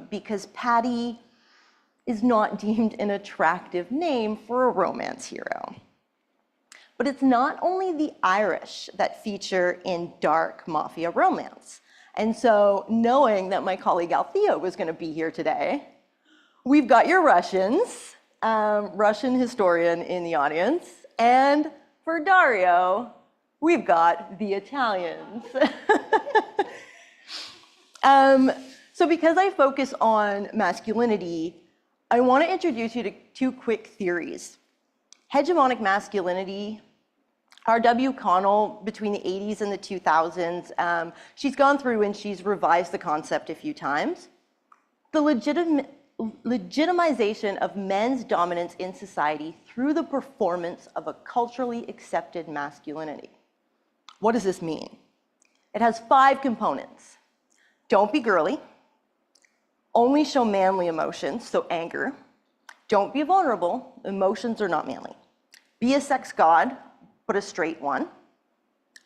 because Patty is not deemed an attractive name for a romance hero. But it's not only the Irish that feature in dark mafia romance. And so, knowing that my colleague Althea was going to be here today, we've got your Russians, Russian historian in the audience, and for Dario, we've got the Italians. So because I focus on masculinity, I want to introduce you to two quick theories. Hegemonic masculinity, R.W. Connell, between the 80s and the 2000s, she's gone through and she's revised the concept a few times. The legitimization of men's dominance in society through the performance of a culturally accepted masculinity. What does this mean? It has 5 components. Don't be girly. Only show manly emotions, so anger. Don't be vulnerable. Emotions are not manly. Be a sex god, but a straight one.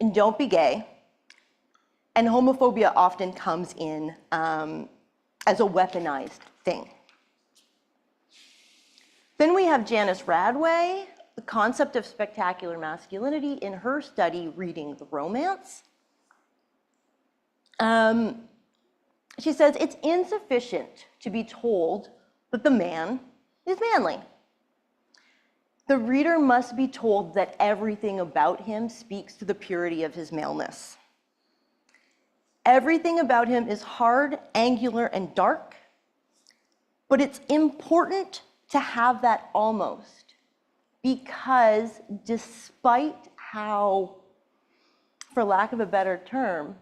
And don't be gay. And homophobia often comes in as a weaponized thing. Then we have Janice Radway, the concept of spectacular masculinity in her study, Reading the Romance. She says it's insufficient to be told that the man is manly. The reader must be told that everything about him speaks to the purity of his maleness. Everything about him is hard, angular, and dark, but it's important to have that almost, because despite how, for lack of a better term,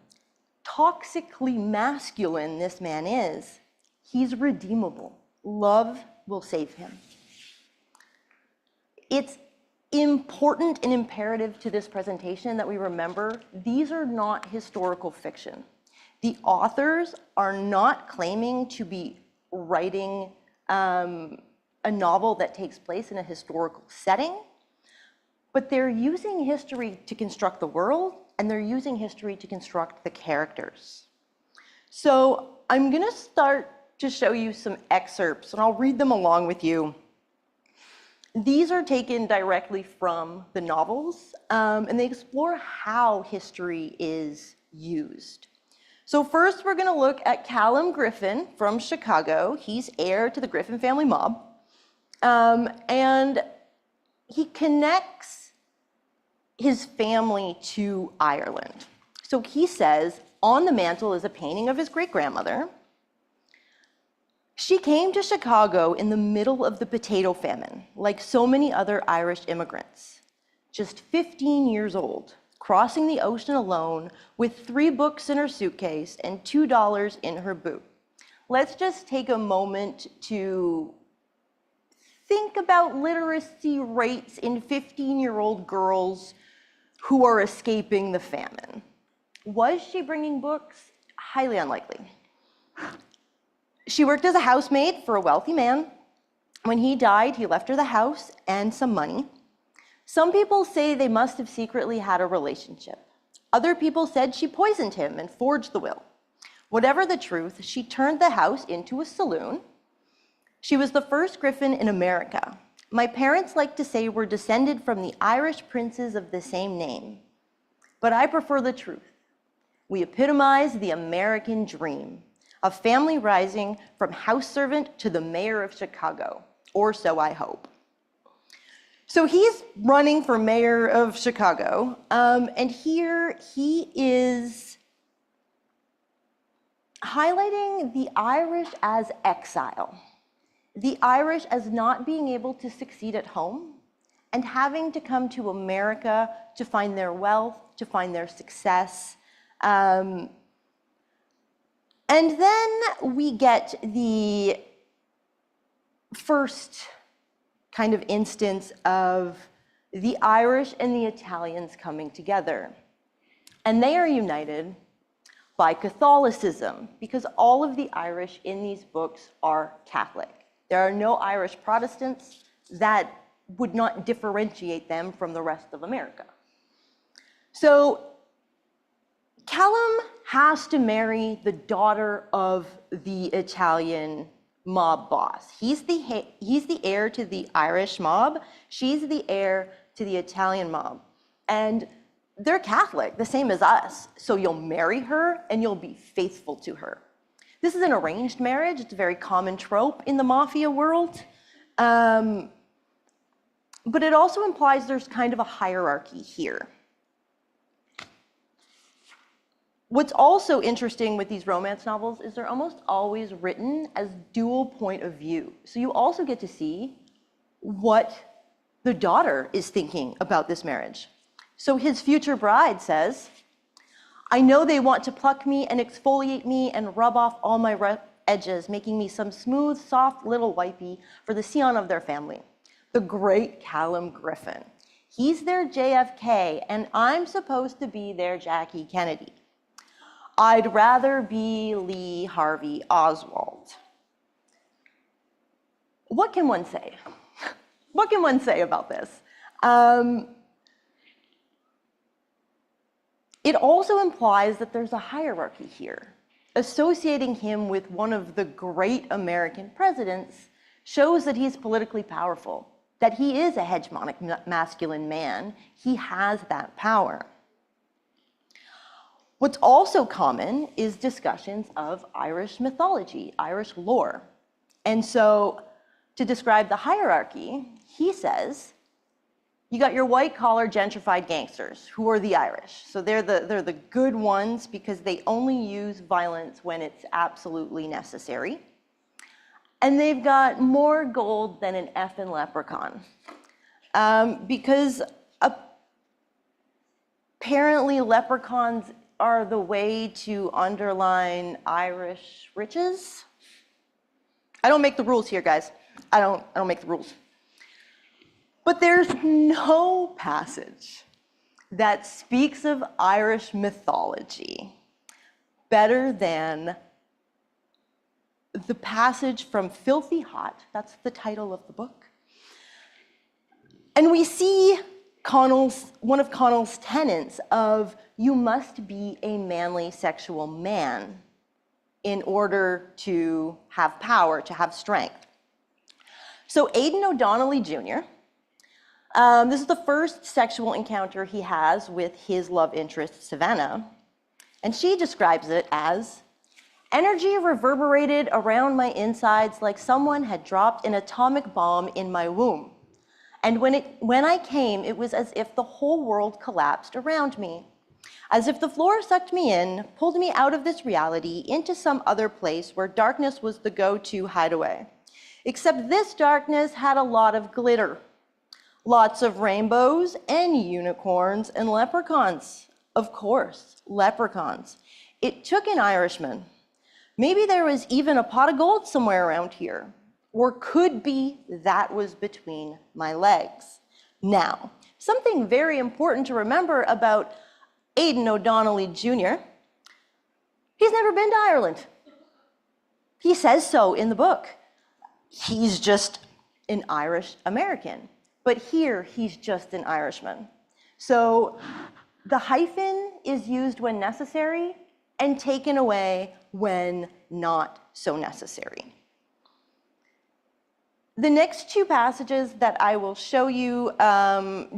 toxically masculine this man is, he's redeemable. Love will save him. It's important and imperative to this presentation that we remember these are not historical fiction. The authors are not claiming to be writing a novel that takes place in a historical setting, but they're using history to construct the world, and they're using history to construct the characters. So I'm going to start to show you some excerpts, and I'll read them along with you. These are taken directly from the novels, and they explore how history is used. So first, we're going to look at Callum Griffin from Chicago. He's heir to the Griffin family mob, and he connects his family to Ireland. So he says, on the mantle is a painting of his great-grandmother. She came to Chicago in the middle of the potato famine, like so many other Irish immigrants. Just 15 years old, crossing the ocean alone with 3 books in her suitcase and $2 in her boot. Let's just take a moment to think about literacy rates in 15-year-old girls who are escaping the famine. Was she bringing books? Highly unlikely. She worked as a housemaid for a wealthy man. When he died, he left her the house and some money. Some people say they must have secretly had a relationship. Other people said she poisoned him and forged the will. Whatever the truth, she turned the house into a saloon. She was the first Griffin in America. My parents like to say we're descended from the Irish princes of the same name. But I prefer the truth. We epitomize the American dream, a family rising from house servant to the mayor of Chicago, or so I hope. So he's running for mayor of Chicago, and here he is highlighting the Irish as exile, the Irish as not being able to succeed at home, and having to come to America to find their wealth, to find their success. And then we get the first kind of instance of the Irish and the Italians coming together. And they are united by Catholicism, because all of the Irish in these books are Catholic. There are no Irish Protestants. That would not differentiate them from the rest of America. So Callum has to marry the daughter of the Italian mob boss. He's the heir to the Irish mob. She's the heir to the Italian mob. And they're Catholic, the same as us. So you'll marry her and you'll be faithful to her. This is an arranged marriage. It's a very common trope in the mafia world. But it also implies there's kind of a hierarchy here. What's also interesting with these romance novels is they're almost always written as dual point of view. So you also get to see what the daughter is thinking about this marriage. So his future bride says, I know they want to pluck me and exfoliate me and rub off all my rough edges, making me some smooth, soft little wipey for the scion of their family. The great Callum Griffin. He's their JFK, and I'm supposed to be their Jackie Kennedy. I'd rather be Lee Harvey Oswald. What can one say? What can one say about this? It also implies that there's a hierarchy here. Associating him with one of the great American presidents shows that he's politically powerful, that he is a hegemonic masculine man. He has that power. What's also common is discussions of Irish mythology, Irish lore. And so to describe the hierarchy, he says, you got your white-collar gentrified gangsters, who are the Irish. So they're the good ones because they only use violence when it's absolutely necessary. And they've got more gold than an effing leprechaun. Because apparently leprechauns are the way to underline Irish riches. I don't make the rules here, guys. I don't make the rules. But there's no passage that speaks of Irish mythology better than the passage from Filthy Hot. That's the title of the book. And we see one of Connell's tenets of you must be a manly sexual man in order to have power, to have strength. So Aidan O'Donnelly Jr., this is the first sexual encounter he has with his love interest, Savannah, and she describes it as, energy reverberated around my insides like someone had dropped an atomic bomb in my womb. And when I came, it was as if the whole world collapsed around me, as if the floor sucked me in, pulled me out of this reality into some other place where darkness was the go-to hideaway. Except this darkness had a lot of glitter, lots of rainbows and unicorns and leprechauns. Of course, leprechauns. It took an Irishman. Maybe there was even a pot of gold somewhere around here. Or could be that was between my legs. Now, something very important to remember about Aidan O'Donnelly Jr., he's never been to Ireland. He says so in the book. He's just an Irish American. But here, he's just an Irishman. So the hyphen is used when necessary and taken away when not so necessary. The next two passages that I will show you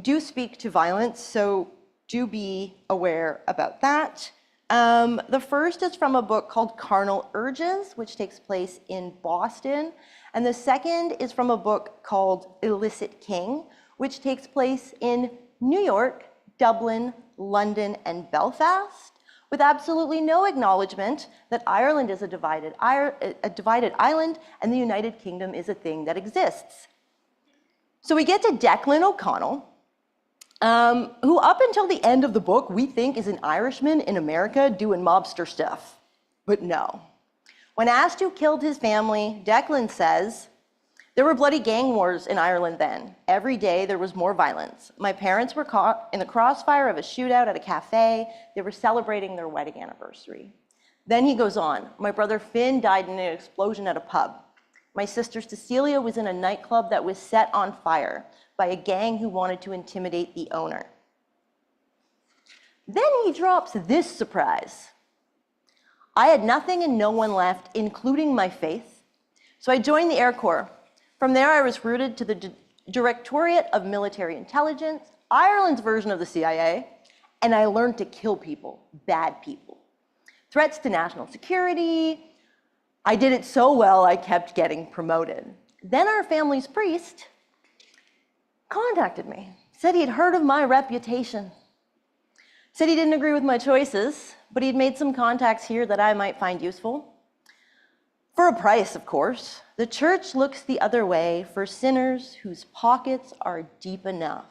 do speak to violence, so do be aware about that. The first is from a book called Carnal Urges, which takes place in Boston. And the second is from a book called Illicit King, which takes place in New York, Dublin, London, and Belfast, with absolutely no acknowledgement that Ireland is a divided island and the United Kingdom is a thing that exists. So we get to Declan O'Connell, who up until the end of the book we think is an Irishman in America doing mobster stuff. But no. When asked who killed his family, Declan says, there were bloody gang wars in Ireland then. Every day there was more violence. My parents were caught in the crossfire of a shootout at a cafe. They were celebrating their wedding anniversary. Then he goes on, my brother Finn died in an explosion at a pub. My sister Cecilia was in a nightclub that was set on fire by a gang who wanted to intimidate the owner. Then he drops this surprise. I had nothing and no one left, including my faith. So I joined the Air Corps. From there, I was routed to the Directorate of Military Intelligence, Ireland's version of the CIA, and I learned to kill people, bad people. Threats to national security. I did it so well, I kept getting promoted. Then our family's priest contacted me, said he'd heard of my reputation. Said he didn't agree with my choices, but he'd made some contacts here that I might find useful. For a price, of course. The church looks the other way for sinners whose pockets are deep enough.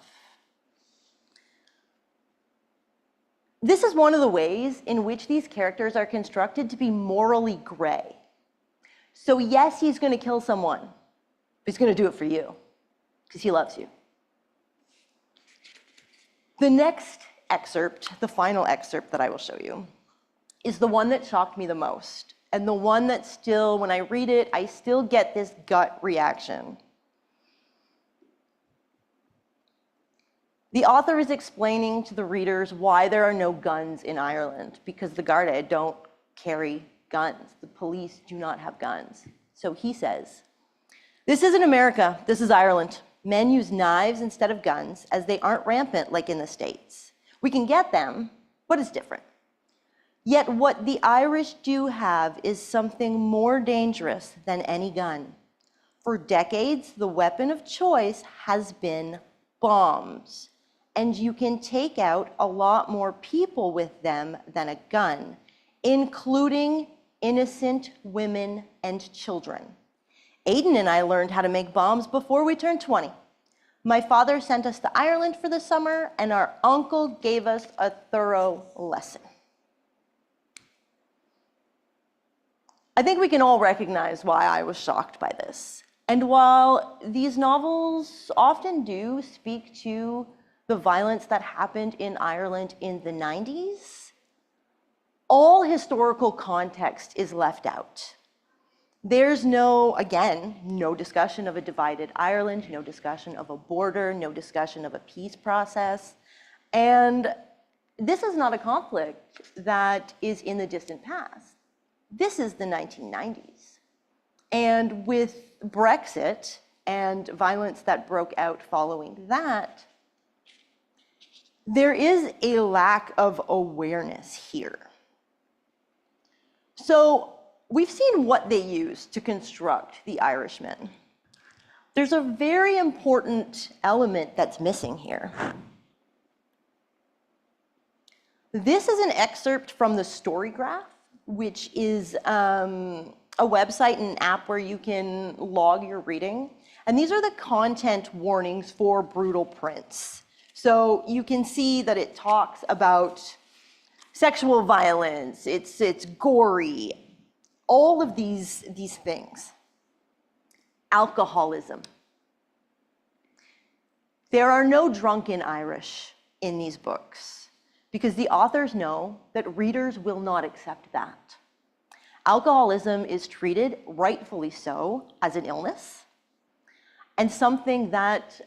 This is one of the ways in which these characters are constructed to be morally gray. So yes, he's going to kill someone, but he's going to do it for you, because he loves you. The next excerpt, the final excerpt that I will show you, is the one that shocked me the most, and the one that still, when I read it, I still get this gut reaction. The author is explaining to the readers why there are no guns in Ireland, because the Garda don't carry guns. The police do not have guns. So he says, "This isn't America, this is Ireland. Men use knives instead of guns, as they aren't rampant like in the States. We can get them, but it's different. Yet what the Irish do have is something more dangerous than any gun. For decades, the weapon of choice has been bombs, and you can take out a lot more people with them than a gun, including innocent women and children. Aidan and I learned how to make bombs before we turned 20. My father sent us to Ireland for the summer, and our uncle gave us a thorough lesson." I think we can all recognize why I was shocked by this. And while these novels often do speak to the violence that happened in Ireland in the 90s, all historical context is left out. There's no, again, no discussion of a divided Ireland, no discussion of a border, no discussion of a peace process. And this is not a conflict that is in the distant past. This is the 1990s. And with Brexit and violence that broke out following that, there is a lack of awareness here. So we've seen what they used to construct the Irishmen. There's a very important element that's missing here. This is an excerpt from the Storygraph, which is a website and an app where you can log your reading. And these are the content warnings for brutal prints. So you can see that it talks about sexual violence, it's gory, all of these things. Alcoholism. There are no drunken Irish in these books, because the authors know that readers will not accept that. Alcoholism is treated, rightfully so, as an illness and something that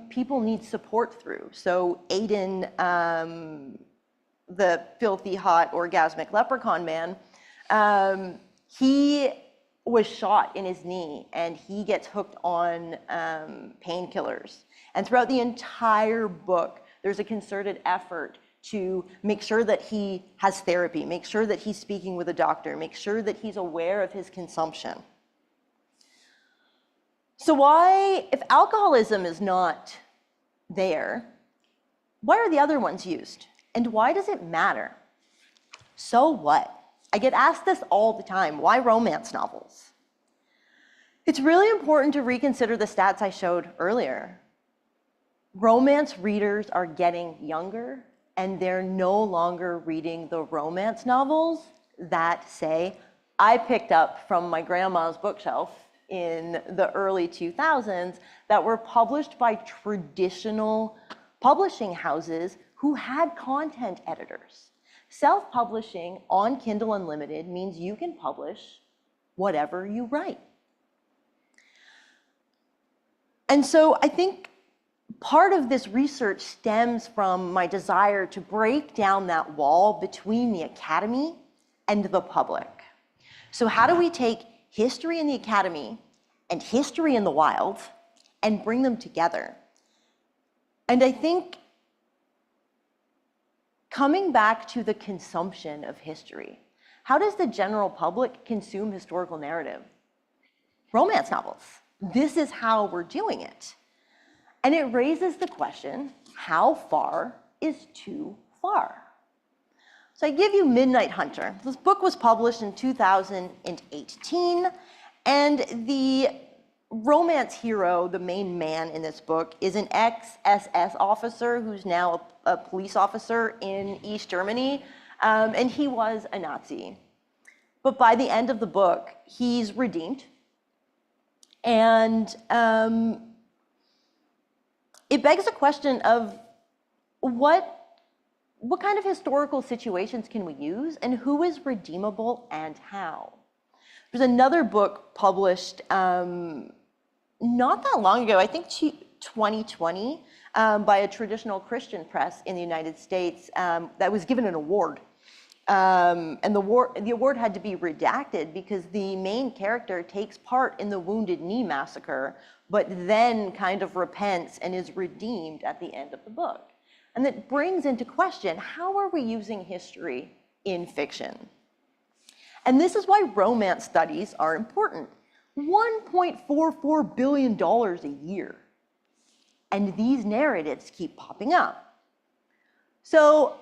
people need support through. So Aidan, the filthy, hot, orgasmic leprechaun man, he was shot in his knee and he gets hooked on painkillers. And throughout the entire book, there's a concerted effort to make sure that he has therapy, make sure that he's speaking with a doctor, make sure that he's aware of his consumption. So why, if alcoholism is not there, why are the other ones used? And why does it matter? So what? I get asked this all the time. Why romance novels? It's really important to reconsider the stats I showed earlier. Romance readers are getting younger, and they're no longer reading the romance novels that, say, I picked up from my grandma's bookshelf in the early 2000s that were published by traditional publishing houses who had content editors. Self-publishing on Kindle Unlimited means you can publish whatever you write. And so I think part of this research stems from my desire to break down that wall between the academy and the public. So how do we take history in the academy and history in the wild and bring them together? And I think coming back to the consumption of history, how does the general public consume historical narrative? Romance novels. This is how we're doing it. And it raises the question, how far is too far? So I give you Midnight Hunter. This book was published in 2018, and the romance hero, the main man in this book, is an ex-SS officer who's now a police officer in East Germany, and he was a Nazi. But by the end of the book, he's redeemed. And it begs the question of what kind of historical situations can we use, and who is redeemable and how? There's another book published not that long ago, I think 2020, by a traditional Christian press in the United States that was given an award. And the award had to be redacted because the main character takes part in the Wounded Knee massacre, but then kind of repents and is redeemed at the end of the book. And that brings into question, how are we using history in fiction? And this is why romance studies are important. $1.44 billion a year. And these narratives keep popping up. So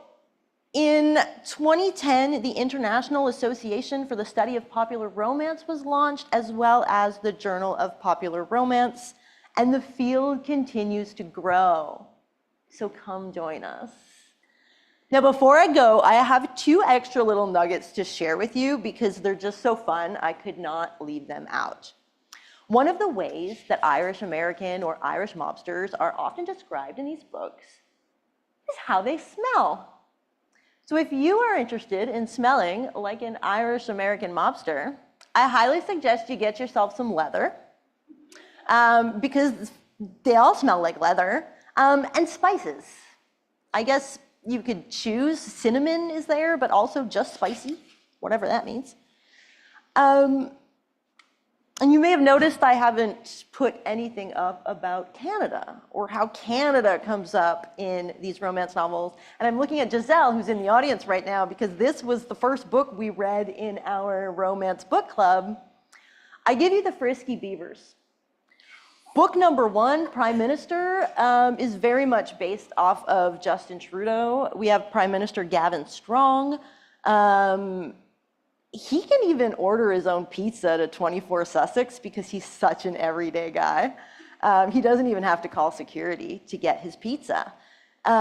in 2010, the International Association for the Study of Popular Romance was launched, as well as the Journal of Popular Romance, and the field continues to grow. So come join us. Now, before I go, I have 2 extra little nuggets to share with you because they're just so fun, I could not leave them out. One of the ways that Irish American or Irish mobsters are often described in these books is how they smell. So if you are interested in smelling like an Irish American mobster, I highly suggest you get yourself some leather, because they all smell like leather, and spices. I guess you could choose cinnamon is there, but also just spicy, whatever that means. And you may have noticed I haven't put anything up about Canada or how Canada comes up in these romance novels. And I'm looking at Giselle, who's in the audience right now, because this was the first book we read in our romance book club. I give you the Frisky Beavers. Book number 1, Prime Minister, is very much based off of Justin Trudeau. We have Prime Minister Gavin Strong. He can even order his own pizza at 24 Sussex because he's such an everyday guy. He doesn't even have to call security to get his pizza. We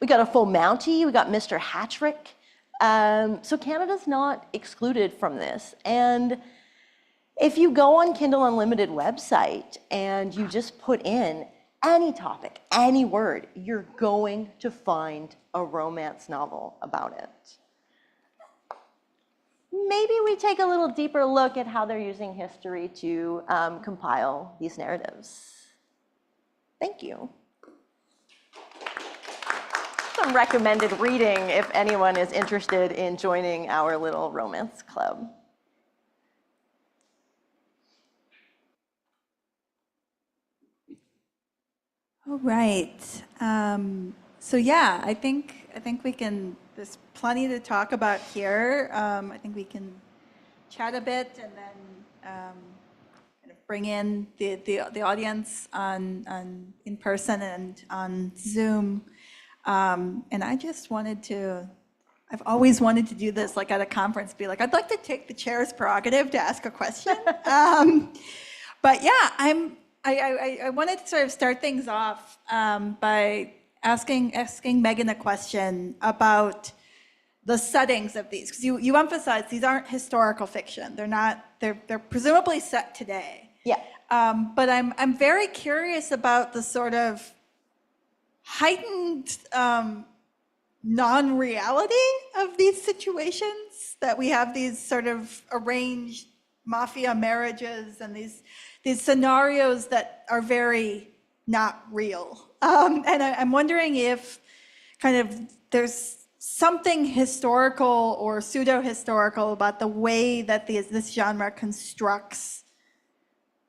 got a full Mountie, we got Mr. Hattrick. So Canada's not excluded from this. And if you go on Kindle Unlimited website and you just put in any topic, any word, you're going to find a romance novel about it. Maybe we take a little deeper look at how they're using history to compile these narratives. Thank you. Some recommended reading if anyone is interested in joining our little romance club. All right. So yeah, I think we can. There's plenty to talk about here. I think we can chat a bit and then kind of bring in the audience on in person and on Zoom. And I just wanted to. I've always wanted to do this, like at a conference, be like, I'd like to take the chair's prerogative to ask a question. But yeah, I wanted to sort of start things off by asking Meaghan a question about the settings of these, because you emphasize these aren't historical fiction. They're presumably set today. Yeah. But I'm very curious about the sort of heightened non-reality of these situations, that we have these sort of arranged mafia marriages and these scenarios that are very not real. And I'm wondering if kind of there's something historical or pseudo-historical about the way that this genre constructs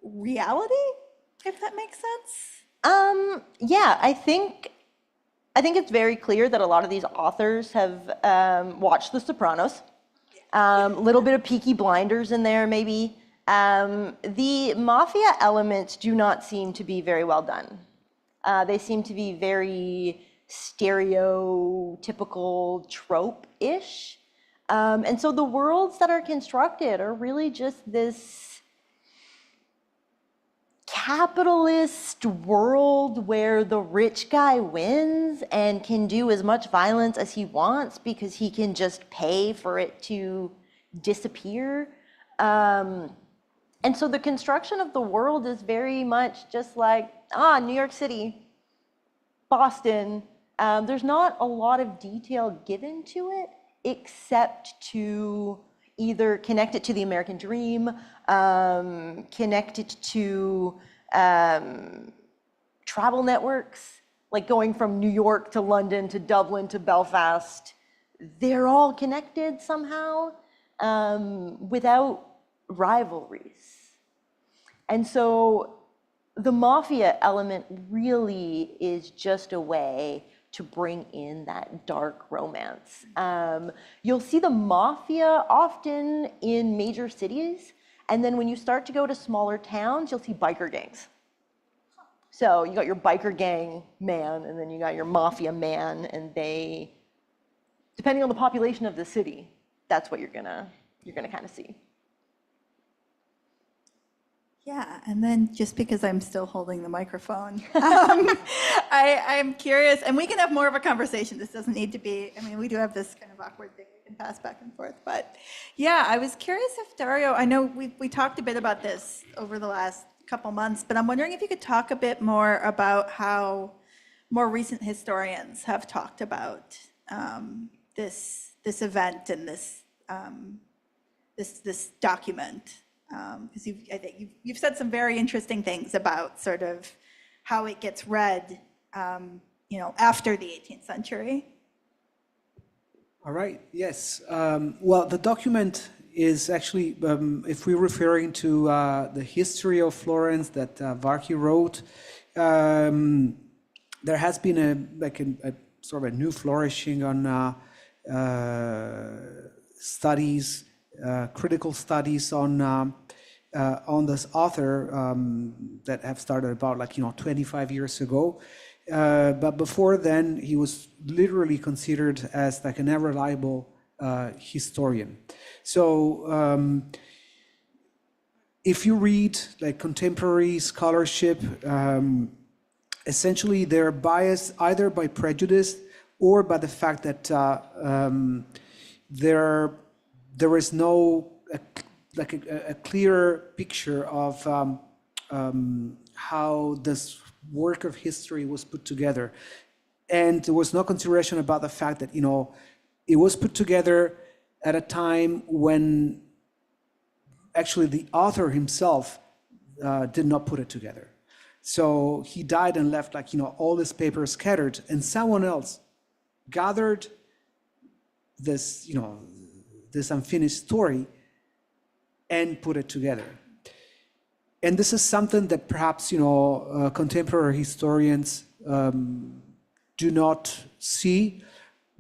reality, if that makes sense? Yeah, I think it's very clear that a lot of these authors have watched The Sopranos. A little bit of Peaky Blinders in there, maybe. The mafia elements do not seem to be very well done. They seem to be very stereotypical trope-ish. And so the worlds that are constructed are really just this capitalist world where the rich guy wins and can do as much violence as he wants because he can just pay for it to disappear. And so the construction of the world is very much just like, New York City, Boston. There's not a lot of detail given to it except to either connect it to the American dream, connect it to travel networks, like going from New York to London to Dublin to Belfast. They're all connected somehow without rivalries. And so the mafia element really is just a way to bring in that dark romance. You'll see the mafia often in major cities, and then when you start to go to smaller towns, you'll see biker gangs. So you got your biker gang man, and then you got your mafia man, and they, depending on the population of the city, that's what you're gonna kind of see. Yeah, and then just because I'm still holding the microphone, I'm curious, and we can have more of a conversation. This doesn't need to be, we do have this kind of awkward thing we can pass back and forth. But yeah, I was curious if Dario, I know we talked a bit about this over the last couple months, but I'm wondering if you could talk a bit more about how more recent historians have talked about this event and this document. Because I think you've said some very interesting things about sort of how it gets read, after the 18th century. All right, yes. Well, the document is actually, if we're referring to the history of Florence that Varchi wrote, there has been a sort of a new flourishing on studies, critical studies on this author that have started about 25 years ago. But before then, he was literally considered as like an unreliable historian. So if you read like contemporary scholarship, essentially they're biased either by prejudice or by the fact that there is no a clear picture of how this work of history was put together, and there was no consideration about the fact that it was put together at a time when actually the author himself did not put it together. So he died and left all his papers scattered, and someone else gathered this this unfinished story and put it together. And this is something that perhaps contemporary historians do not see,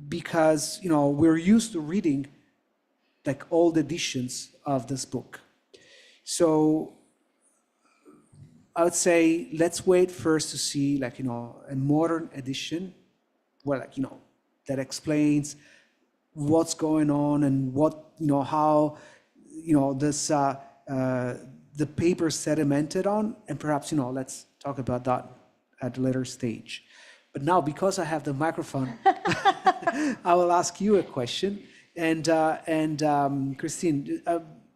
because we're used to reading like old editions of this book. So I would say let's wait first to see a modern edition where that explains what's going on and what how this the paper sedimented on, and perhaps let's talk about that at a later stage. But now, because I have the microphone, I will ask you a question. And Kristin,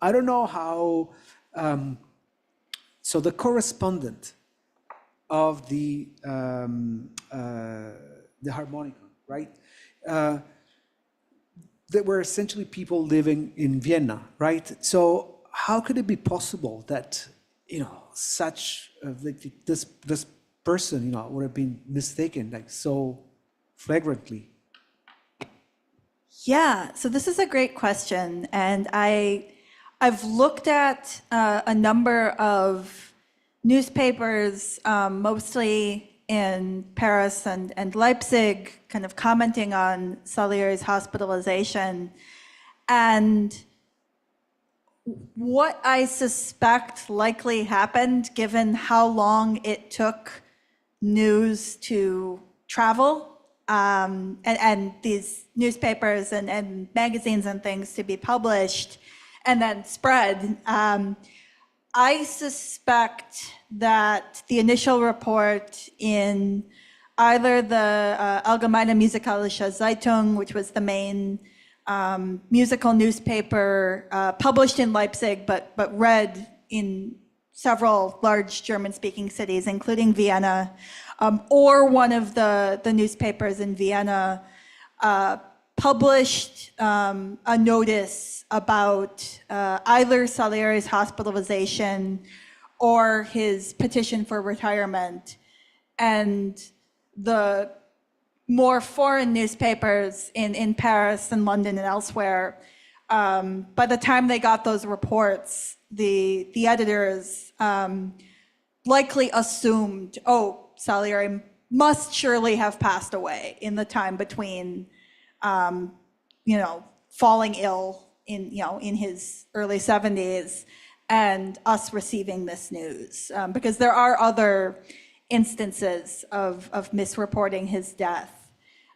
I don't know how. So the correspondent of the harmonicon, right? There were essentially people living in Vienna, right? So how could it be possible that, such this person, would have been mistaken like so flagrantly? Yeah, so this is a great question, and I've looked at a number of newspapers, mostly in Paris and Leipzig, kind of commenting on Salieri's hospitalization. And what I suspect likely happened, given how long it took news to travel, and these newspapers and magazines and things to be published and then spread, I suspect that the initial report in either the Allgemeine Musikalische Zeitung, which was the main musical newspaper published in Leipzig, but read in several large German-speaking cities, including Vienna, or one of the newspapers in Vienna published a notice about either Salieri's hospitalization or his petition for retirement. And the more foreign newspapers in Paris and London and elsewhere, by the time they got those reports, the editors likely assumed, oh, Salieri must surely have passed away in the time between, falling ill in his early 70s and us receiving this news, because there are other instances of misreporting his death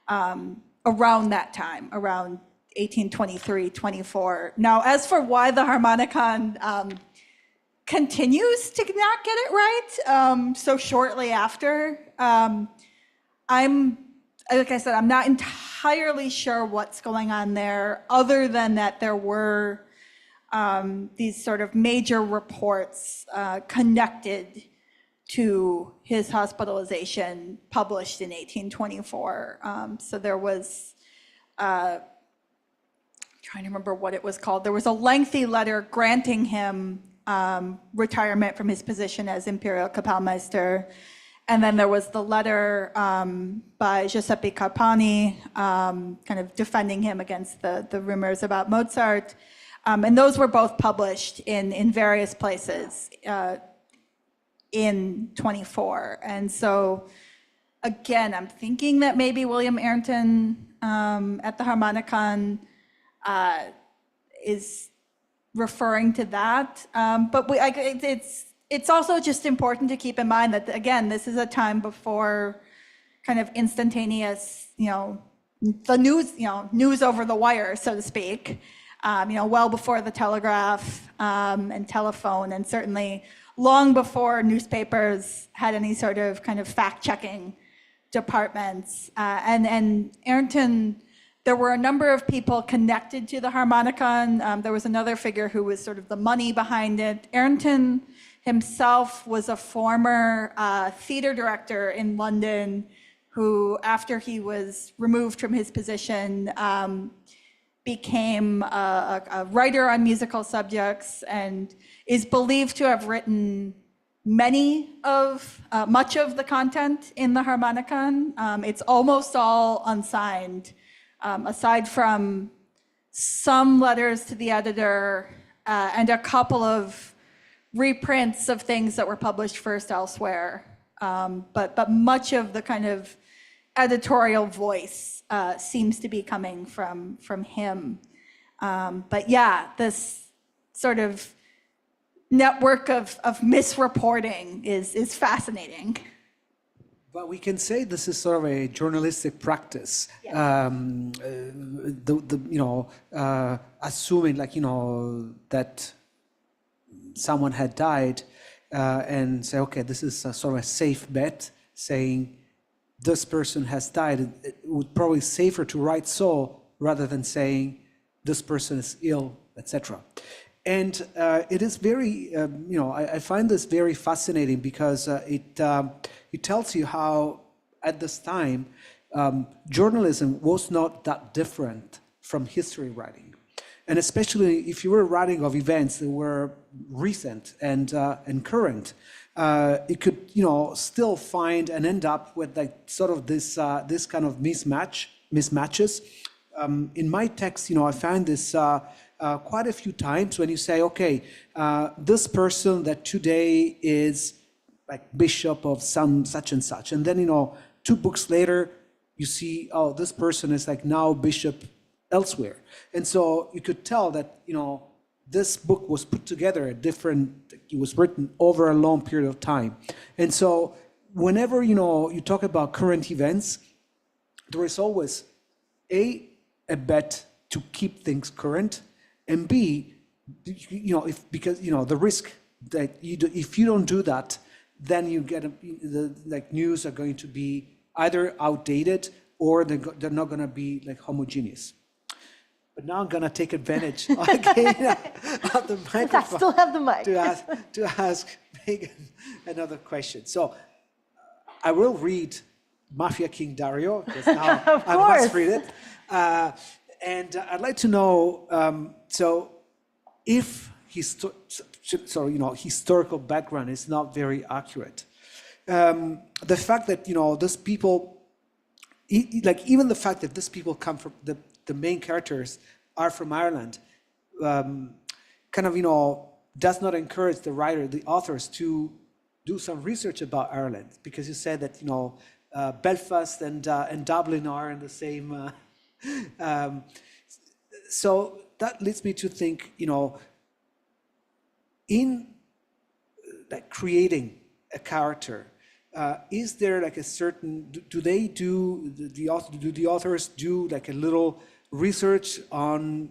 around that time, around 1823, 24. Now, as for why the Harmonicon continues to not get it right so shortly after, like I said, I'm not entirely sure what's going on there, other than that there were these sort of major reports connected to his hospitalization published in 1824. So there was, trying to remember what it was called, there was a lengthy letter granting him retirement from his position as Imperial Kapellmeister. And then there was the letter by Giuseppe Carpani, kind of defending him against the rumors about Mozart. And those were both published in various places in 24. And so, again, I'm thinking that maybe William Ayrton at the Harmonicon is referring to that. But it's also just important to keep in mind that, again, this is a time before kind of instantaneous, the news, news over the wire, so to speak, well before the telegraph and telephone, and certainly long before newspapers had any sort of kind of fact-checking departments. And Ayrton, there were a number of people connected to the Harmonicon. There was another figure who was sort of the money behind it. Ayrton himself was a former theater director in London who, after he was removed from his position, became a writer on musical subjects and is believed to have written much of the content in the Harmonicon. It's almost all unsigned, aside from some letters to the editor and a couple of reprints of things that were published first elsewhere. But much of the kind of editorial voice seems to be coming from him. But yeah, this sort of network of misreporting is fascinating. But we can say this is sort of a journalistic practice. Yes. Assuming that someone had died and say, okay, this is a sort of a safe bet, saying this person has died. It would probably be safer to write so rather than saying this person is ill, etc. And it is very, I find this very fascinating because it tells you how, at this time, journalism was not that different from history writing. And especially if you were writing of events that were recent and current, it could, still find and end up with like sort of this kind of mismatches. In my text, I found this quite a few times when you say, okay, this person that today is like bishop of some such and such, and then 2 books later, you see, oh, this person is like now bishop elsewhere. And so you could tell that, this book was put together it was written over a long period of time. And so whenever, you talk about current events, there is always a bet to keep things current, and B, because the risk that if you don't do that, then you get news are going to be either outdated or they're not going to be like homogeneous. But now I'm going to take advantage again of the microphone. I still have the mic. To ask Meaghan another question. So I will read Mafia King Dario, because now I must read it. And I'd like to know, so if historical background is not very accurate, the fact that, these people, even the fact that these people come from, the main characters are from Ireland, does not encourage the authors to do some research about Ireland, because you said that, Belfast and Dublin are in the same, so that leads me to think, in creating a character, is there like a certain, do the authors do like a little research on,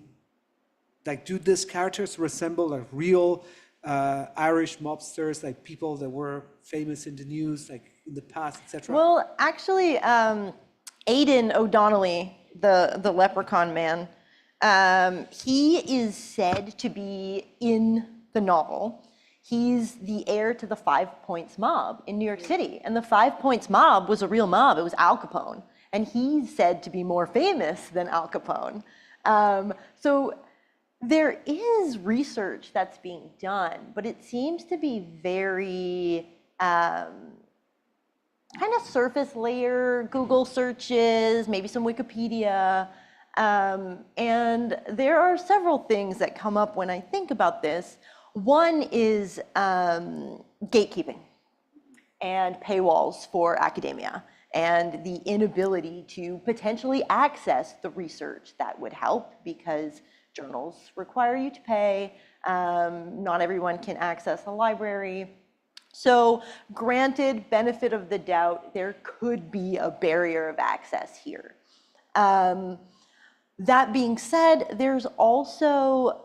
do these characters resemble like real Irish mobsters, like people that were famous in the news, like in the past, etc.? Well, actually, Aidan O'Donnelly, the leprechaun man, he is said to be in the novel. He's the heir to the 5 Points mob in New York City. And the 5 Points mob was a real mob. It was Al Capone. And he's said to be more famous than Al Capone. So there is research that's being done, but it seems to be very kind of surface layer, Google searches, maybe some Wikipedia. And there are several things that come up when I think about this. One is gatekeeping and paywalls for academia and the inability to potentially access the research that would help, because journals require you to pay. Not everyone can access a library. So granted, benefit of the doubt, there could be a barrier of access here. That being said, there's also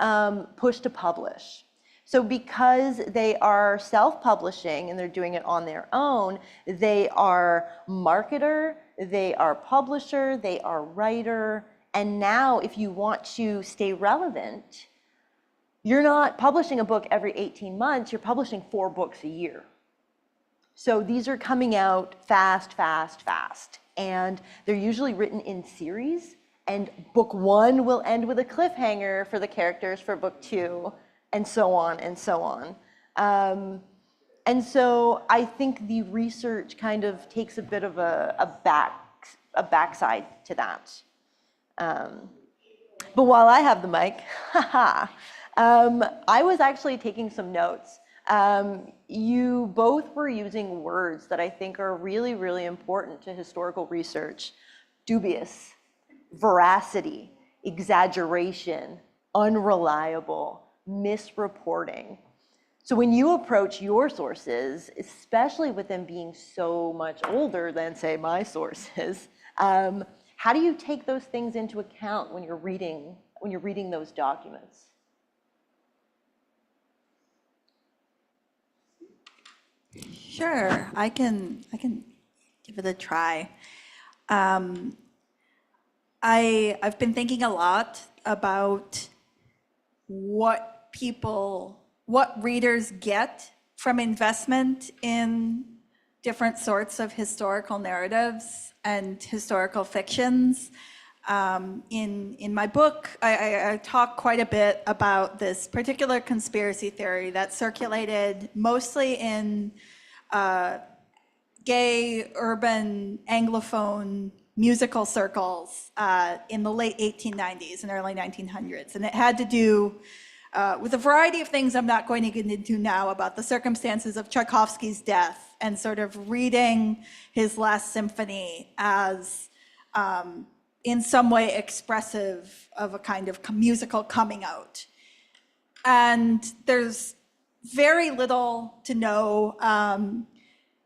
push to publish. So because they are self-publishing and they're doing it on their own, they are marketer, they are publisher, they are writer, and now if you want to stay relevant, you're not publishing a book every 18 months, you're publishing 4 books a year. So these are coming out fast, fast, fast. And they're usually written in series, and book 1 will end with a cliffhanger for the characters for book 2. And so on and so on. And so I think the research kind of takes a bit of a backside to that. But while I have the mic, I was actually taking some notes. You both were using words that I think are really, really important to historical research: dubious, veracity, exaggeration, unreliable, misreporting. So when you approach your sources, especially with them being so much older than, say, my sources, how do you take those things into account when you're reading those documents? Sure, I can give it a try. I've been thinking a lot about what readers get from investment in different sorts of historical narratives and historical fictions. In my book, I talk quite a bit about this particular conspiracy theory that circulated mostly in gay, urban, Anglophone musical circles in the late 1890s and early 1900s. And it had to do with a variety of things I'm not going to get into now about the circumstances of Tchaikovsky's death and sort of reading his last symphony as in some way expressive of a kind of musical coming out. And there's very little to no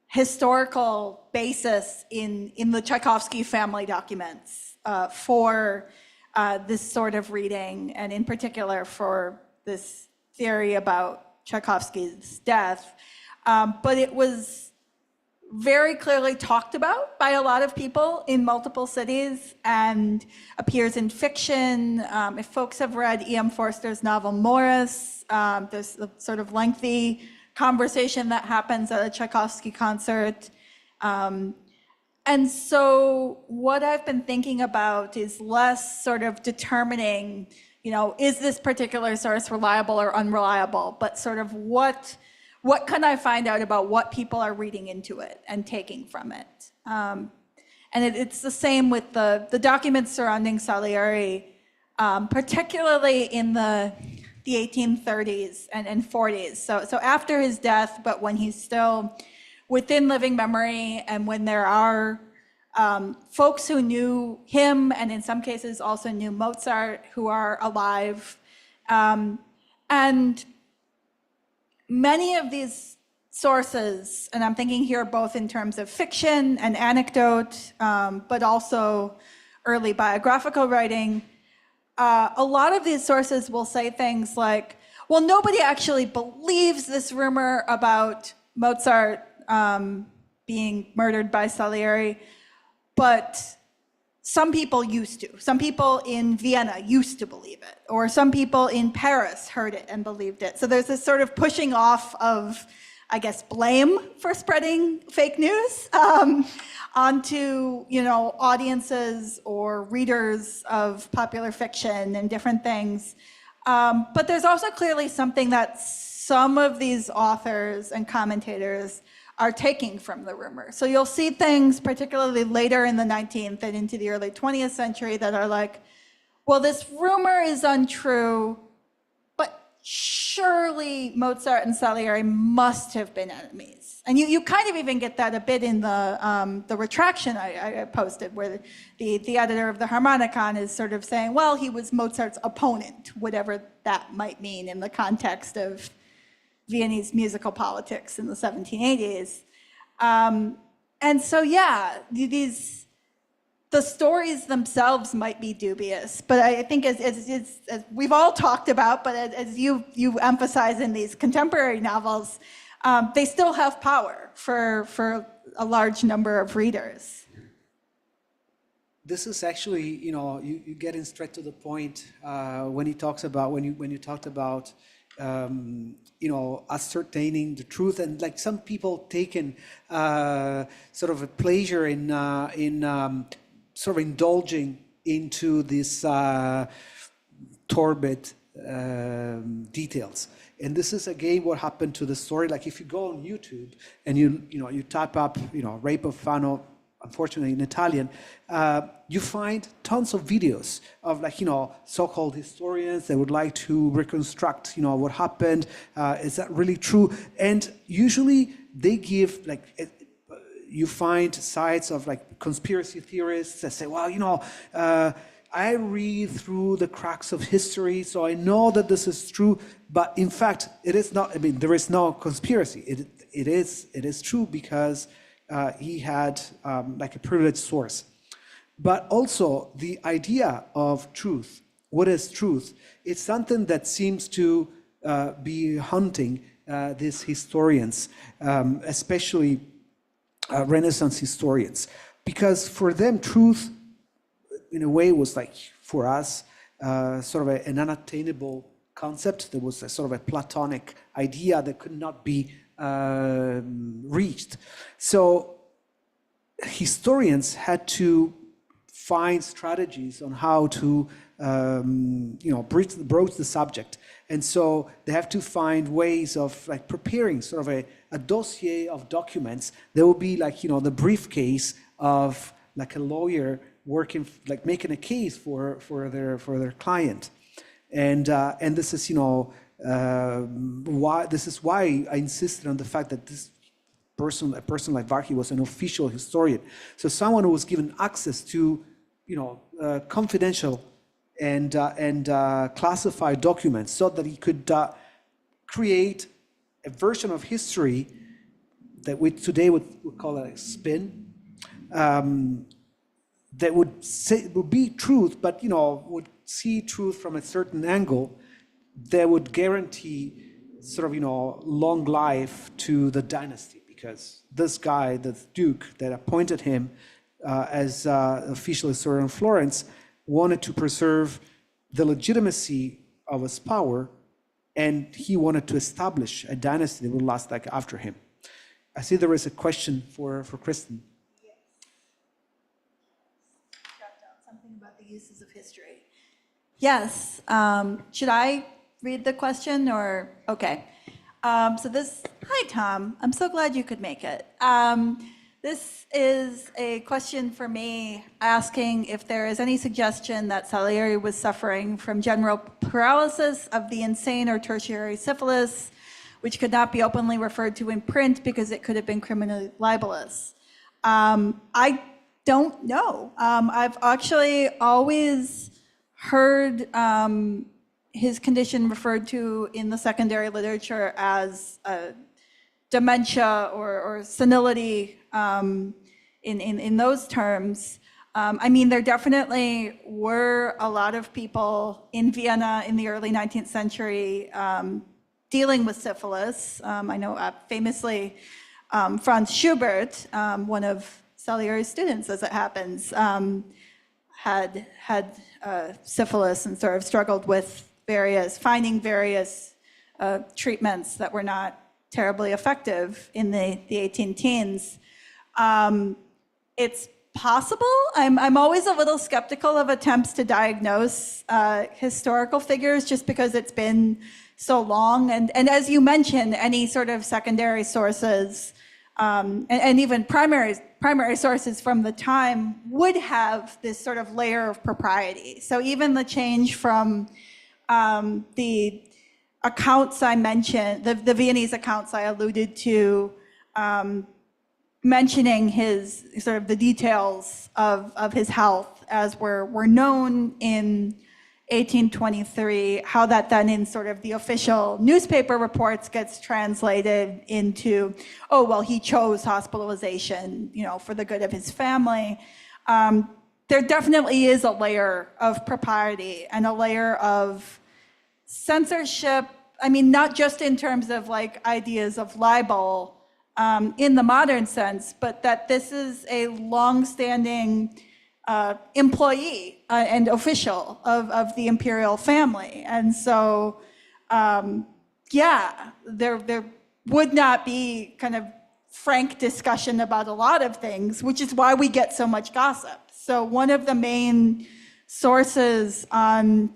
historical basis in the Tchaikovsky family documents for this sort of reading, and in particular for this theory about Tchaikovsky's death. But it was very clearly talked about by a lot of people in multiple cities and appears in fiction. If folks have read E.M. Forster's novel Morris, there's a sort of lengthy conversation that happens at a Tchaikovsky concert. And so what I've been thinking about is less sort of determining, is this particular source reliable or unreliable, but sort of what can I find out about what people are reading into it and taking from it? And it's the same with the documents surrounding Salieri, particularly in the 1830s and 40s. So after his death, but when he's still within living memory, and when there are folks who knew him, and in some cases also knew Mozart, who are alive. And many of these sources, and I'm thinking here both in terms of fiction and anecdote, but also early biographical writing, a lot of these sources will say things like, well, nobody actually believes this rumor about Mozart being murdered by Salieri, but some people used to. Some people in Vienna used to believe it, or some people in Paris heard it and believed it. So there's this sort of pushing off of, I guess, blame for spreading fake news onto, audiences or readers of popular fiction and different things. But there's also clearly something that some of these authors and commentators are taking from the rumor. So you'll see things, particularly later in the 19th and into the early 20th century, that are like, well, this rumor is untrue, but surely Mozart and Salieri must have been enemies. And you kind of even get that a bit in the retraction I posted, where the editor of the Harmonicon is sort of saying, well, he was Mozart's opponent, whatever that might mean in the context of Viennese musical politics in the 1780s. And so, yeah, the stories themselves might be dubious, but I think as we've all talked about, but as you emphasize in these contemporary novels, they still have power for a large number of readers. This is actually, you getting straight to the point when you talked about ascertaining the truth, and like some people taken sort of a pleasure in sort of indulging into these torpid details. And this is again what happened to the story. Like if you go on YouTube and you type up rape of Fano, unfortunately in Italian, you find tons of videos of so-called historians that would like to reconstruct what happened. Is that really true? And usually they give you find sites of conspiracy theorists that say, well, I read through the cracks of history, so I know that this is true. But in fact, it is not. I mean, there is no conspiracy. It is true because he had a privileged source. But also the idea of truth, what is truth? It's something that seems to be haunting these historians, especially Renaissance historians, because for them truth, in a way, was like for us sort of an unattainable concept. There was a sort of a Platonic idea that could not be reached. So historians had to find strategies on how to broach the subject. And so they have to find ways of like preparing sort of a dossier of documents that will be like, the briefcase of like a lawyer working, like making a case for their client. And this is, why I insisted on the fact that a person like Varkey was an official historian. So someone who was given access to, confidential and classified documents so that he could create a version of history that we today would call a spin, that would be truth, but, would see truth from a certain angle that would guarantee sort of, long life to the dynasty. Because this guy, the Duke that appointed him as official historian in Florence, wanted to preserve the legitimacy of his power, and he wanted to establish a dynasty that would last like after him. I see there is a question for Kristin. Yes. Jot down something about the uses of history. Yes. Should I read the question or? Okay. Hi, Tom. I'm so glad you could make it. This is a question for me asking if there is any suggestion that Salieri was suffering from general paralysis of the insane or tertiary syphilis, which could not be openly referred to in print because it could have been criminally libelous. I don't know. I've actually always heard his condition referred to in the secondary literature as dementia or senility in those terms. I mean, there definitely were a lot of people in Vienna in the early 19th century dealing with syphilis. I know famously Franz Schubert, one of Salieri's students as it happens, had syphilis and sort of struggled with finding various treatments that were not terribly effective in the 18 teens. It's possible. I'm always a little skeptical of attempts to diagnose historical figures just because it's been so long. And as you mentioned, any sort of secondary sources and even primary sources from the time would have this sort of layer of propriety. So even the change from the accounts I mentioned, the Viennese accounts I alluded to, mentioning his sort of the details of his health as were known in 1823, how that then in sort of the official newspaper reports gets translated into, oh, well, he chose hospitalization, for the good of his family. There definitely is a layer of propriety and a layer of censorship. I mean, not just in terms of like ideas of libel in the modern sense, but that this is a long-standing employee and official of the imperial family. And so, there would not be kind of frank discussion about a lot of things, which is why we get so much gossip. So one of the main sources on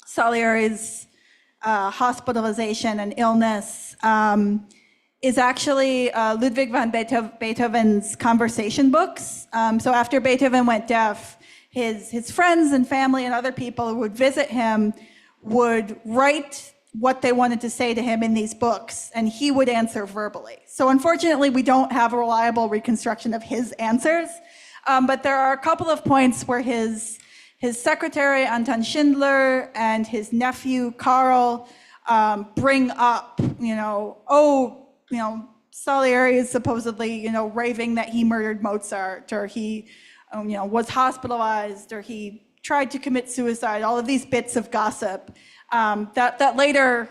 Salieri's hospitalization and illness is actually Ludwig van Beethoven's conversation books. So after Beethoven went deaf, his friends and family and other people who would visit him would write what they wanted to say to him in these books, and he would answer verbally. So unfortunately, we don't have a reliable reconstruction of his answers, but there are a couple of points where his secretary, Anton Schindler, and his nephew, Karl, bring up, Salieri is supposedly, raving that he murdered Mozart, or he, was hospitalized, or he tried to commit suicide, all of these bits of gossip that later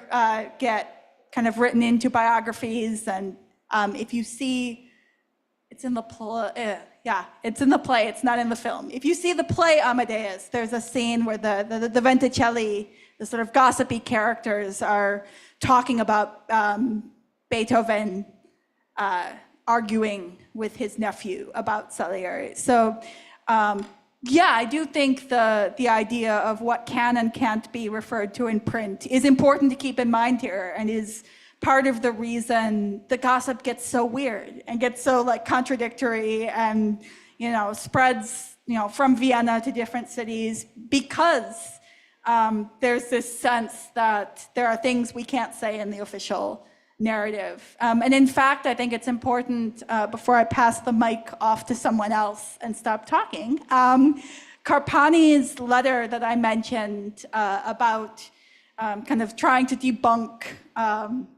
get kind of written into biographies. And if you see, it's in the play, it's in the play, it's not in the film. If you see the play Amadeus, there's a scene where the Venticelli, the sort of gossipy characters, are talking about Beethoven arguing with his nephew about Salieri. So Yeah, I do think the idea of what can and can't be referred to in print is important to keep in mind here, and is part of the reason the gossip gets so weird and gets so like contradictory and, you know, spreads, you know, from Vienna to different cities, because there's this sense that there are things we can't say in the official narrative. And in fact, I think it's important, before I pass the mic off to someone else and stop talking, Carpani's letter that I mentioned about kind of trying to debunk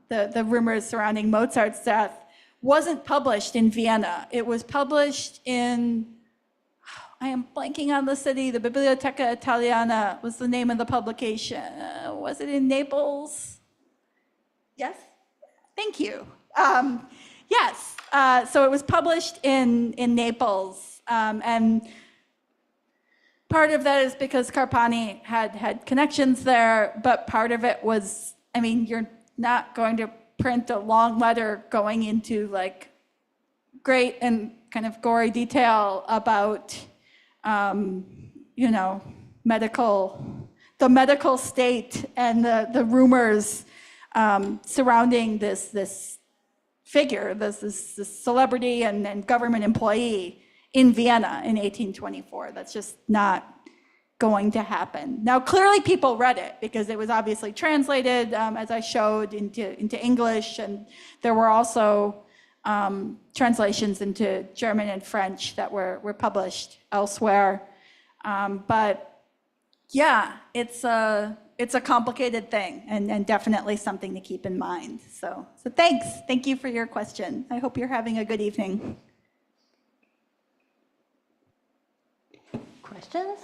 the rumors surrounding Mozart's death wasn't published in Vienna. It was published in, I am blanking on the city, the Biblioteca Italiana was the name of the publication. Was it in Naples? Yes? Thank you. Yes, so it was published in Naples, and part of that is because Carpani had connections there, but part of it was, I mean, you're not going to print a long letter going into like great and kind of gory detail about, you know, the medical state and the rumors surrounding this figure, this celebrity and government employee in Vienna in 1824. That's just not going to happen. Now, clearly people read it because it was obviously translated, as I showed, into English, and there were also translations into German and French that were published elsewhere. But yeah, it's a complicated thing, and definitely something to keep in mind. So thanks. Thank you for your question. I hope you're having a good evening. Questions?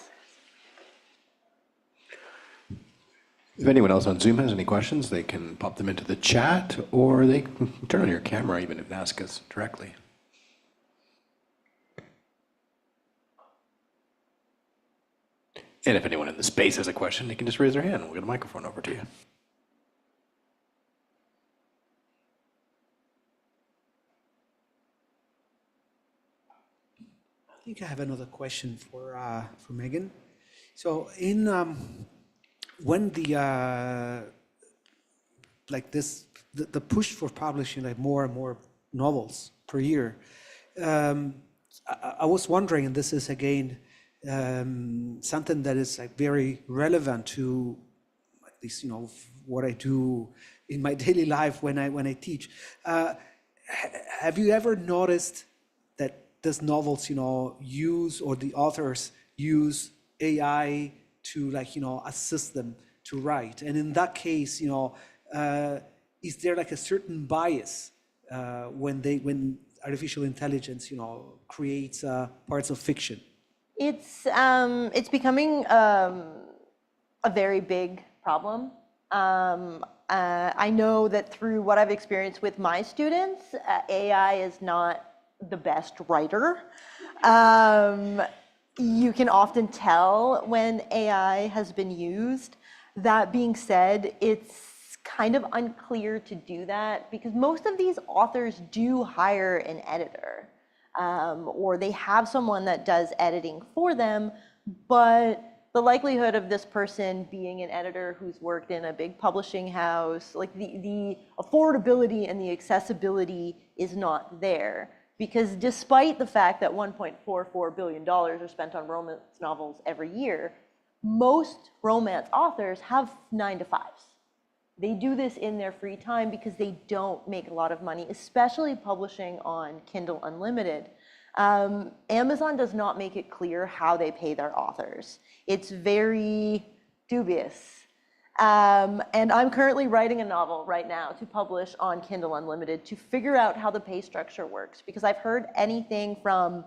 If anyone else on Zoom has any questions, they can pop them into the chat, or they can turn on your camera even and ask us directly. And if anyone in the space has a question, they can just raise their hand. We'll get a microphone over to you. I think I have another question for Meaghan. So in when the push for publishing like more and more novels per year, I was wondering, and this is again something that is like very relevant to at least, you know, what I do in my daily life when I teach. Have you ever noticed that these novels, you know, use, or the authors use AI to, like, you know, assist them to write? And in that case, you know, is there like a certain bias when artificial intelligence, you know, creates parts of fiction? It's becoming a very big problem. I know that through what I've experienced with my students, AI is not the best writer. You can often tell when AI has been used. That being said, it's kind of unclear to do that because most of these authors do hire an editor, or they have someone that does editing for them, but the likelihood of this person being an editor who's worked in a big publishing house, like the affordability and the accessibility is not there. Because despite the fact that $1.44 billion are spent on romance novels every year, most romance authors have 9-to-5s. They do this in their free time because they don't make a lot of money, especially publishing on Kindle Unlimited. Amazon does not make it clear how they pay their authors. It's very dubious. And I'm currently writing a novel right now to publish on Kindle Unlimited to figure out how the pay structure works, because I've heard anything from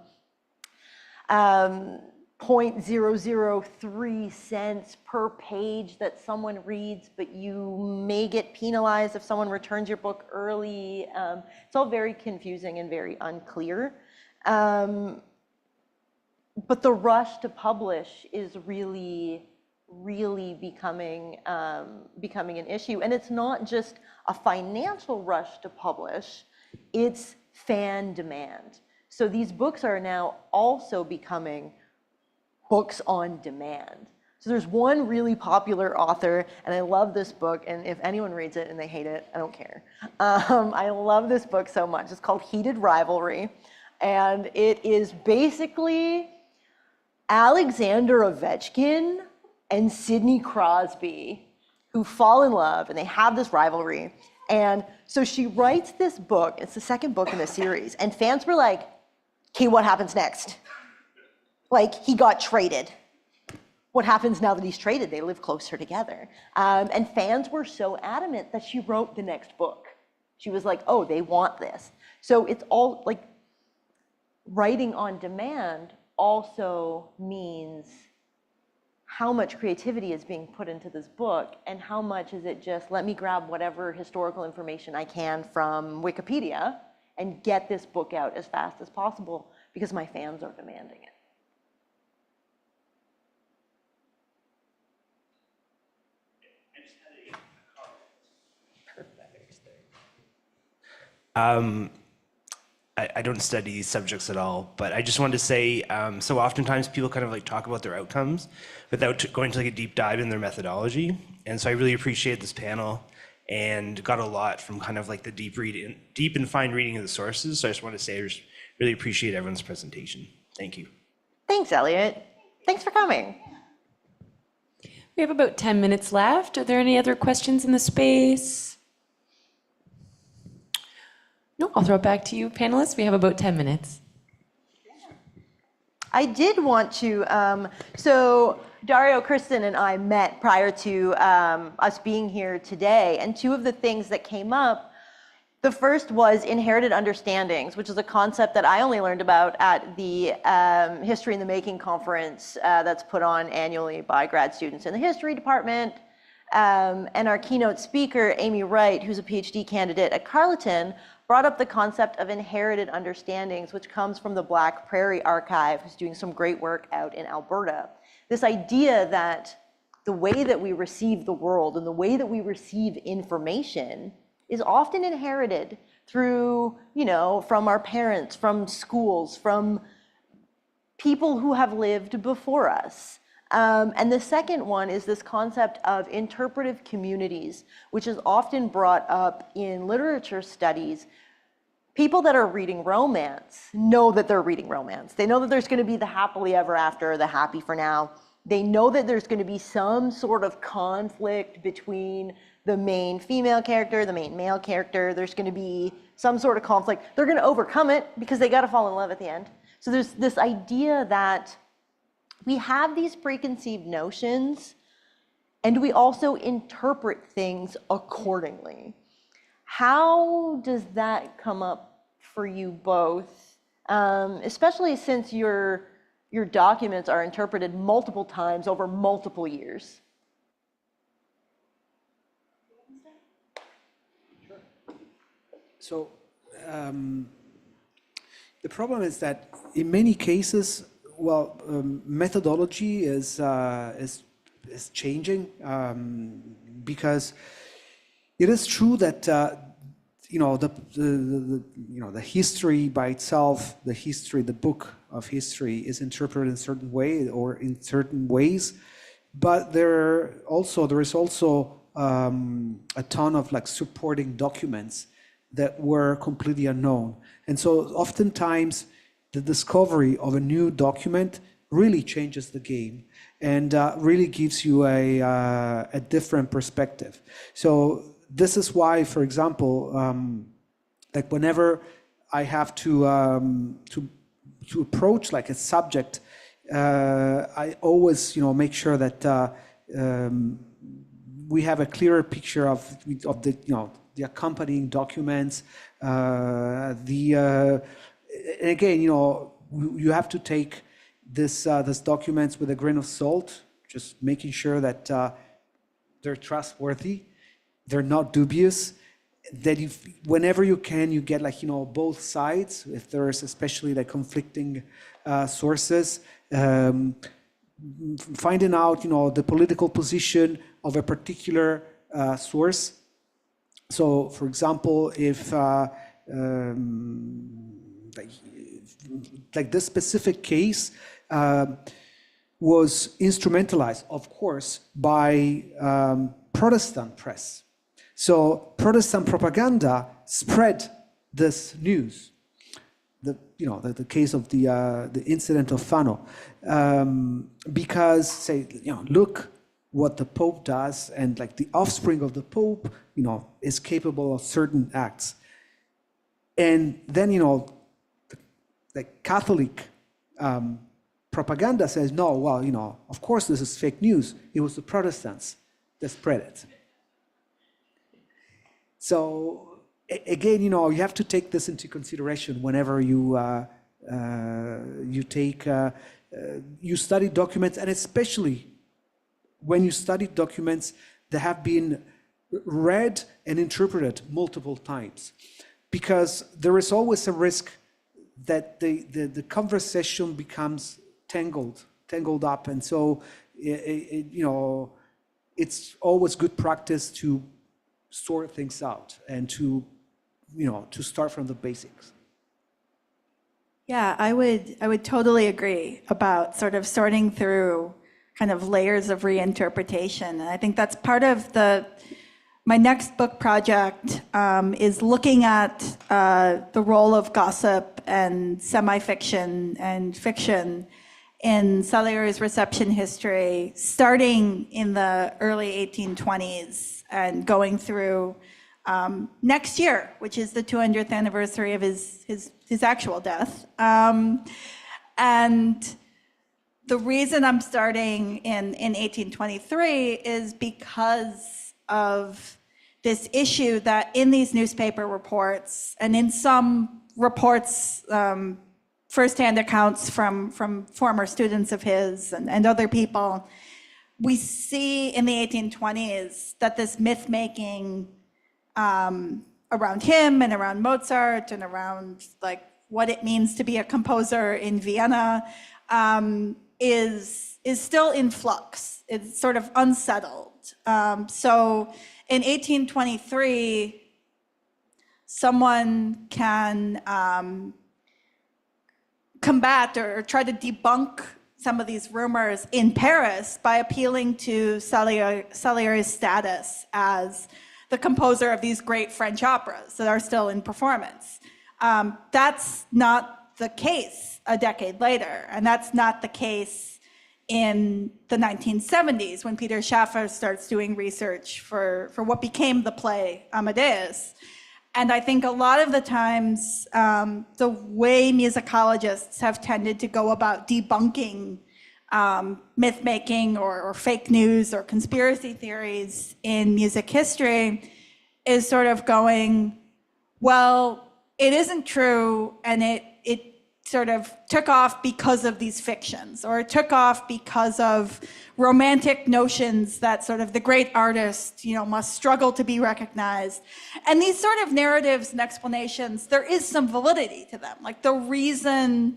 0.003 cents per page that someone reads, but you may get penalized if someone returns your book early. It's all very confusing and very unclear. But the rush to publish is really becoming an issue. And it's not just a financial rush to publish, it's fan demand. So these books are now also becoming books on demand. So there's one really popular author, and I love this book, and if anyone reads it and they hate it, I don't care. I love this book so much. It's called Heated Rivalry, and it is basically Alexander Ovechkin and Sidney Crosby who fall in love, and they have this rivalry. And so she writes this book. It's the second book in the series, and fans were like, okay, what happens next? Like, he got traded. What happens now that he's traded? They live closer together. And fans were so adamant that she wrote the next book. She was like, oh, they want this. So it's all like writing on demand also means how much creativity is being put into this book and how much is it just let me grab whatever historical information I can from Wikipedia and get this book out as fast as possible because my fans are demanding it. I don't study these subjects at all, but I just wanted to say, so oftentimes people kind of like talk about their outcomes without going to like a deep dive in their methodology. And so I really appreciate this panel and got a lot from kind of like the deep and fine reading of the sources. So I just want to say I just really appreciate everyone's presentation. Thank you. Thanks, Elliot. Thanks for coming. We have about 10 minutes left. Are there any other questions in the space? No, I'll throw it back to you, panelists. We have about 10 minutes. I did want to, so Dario, Kristin, and I met prior to us being here today, and two of the things that came up, the first was inherited understandings, which is a concept that I only learned about at the History in the Making conference that's put on annually by grad students in the history department. And our keynote speaker, Amy Wright, who's a PhD candidate at Carleton, brought up the concept of inherited understandings, which comes from the Black Prairie Archive, who's doing some great work out in Alberta. This idea that the way that we receive the world and the way that we receive information is often inherited through, you know, from our parents, from schools, from people who have lived before us. And the second one is this concept of interpretive communities, which is often brought up in literature studies. People that are reading romance know that they're reading romance. They know that there's going to be the happily ever after, the happy for now. They know that there's going to be some sort of conflict between the main female character, the main male character. There's going to be some sort of conflict. They're going to overcome it because they got to fall in love at the end. So there's this idea that we have these preconceived notions, and we also interpret things accordingly. How does that come up for you both, especially since your documents are interpreted multiple times over multiple years? So the problem is that in many cases, well, methodology is changing because it is true that you know the history by itself, the book of history is interpreted in a certain way or in certain ways, but there is also a ton of like supporting documents that were completely unknown, and so oftentimes the discovery of a new document really changes the game and really gives you a different perspective. So this is why, for example, like whenever I have to approach like a subject, I always make sure that we have a clearer picture of the accompanying documents, and again, you have to take this documents with a grain of salt, just making sure that they're trustworthy, they're not dubious, that whenever you can, you get both sides, if there's especially like conflicting sources, finding out the political position of a particular source. So, for example, if like this specific case, was instrumentalized, of course, by Protestant press. So Protestant propaganda spread this news. The case of the incident of Fano, because say, look what the Pope does, and like the offspring of the Pope, is capable of certain acts. And then, the Catholic propaganda says, no, well, of course this is fake news. It was the Protestants that spread it. So again, you have to take this into consideration whenever you study documents, and especially when you study documents that have been read and interpreted multiple times, because there is always a risk that the conversation becomes tangled up, and so it's always good practice to sort things out and to start from the basics. Yeah, I would totally agree about sort of sorting through kind of layers of reinterpretation. And I think that's part of my next book project is looking at the role of gossip and semi-fiction and fiction in Salieri's reception history, starting in the early 1820s and going through next year, which is the 200th anniversary of his actual death. And the reason I'm starting in 1823 is because of this issue that in these newspaper reports and in some reports, firsthand accounts from former students of his and other people, we see in the 1820s that this myth-making around him and around Mozart and around like what it means to be a composer in Vienna is still in flux. It's sort of unsettled. So in 1823, someone can combat or try to debunk some of these rumors in Paris by appealing to Salieri's status as the composer of these great French operas that are still in performance. That's not the case a decade later, and that's not the case in the 1970s when Peter Schaffer starts doing research for what became the play Amadeus. And I think a lot of the times, the way musicologists have tended to go about debunking myth-making or fake news or conspiracy theories in music history is sort of going, well, it isn't true, and it sort of took off because of these fictions, or it took off because of romantic notions that sort of the great artist, must struggle to be recognized. And these sort of narratives and explanations, there is some validity to them. Like the reason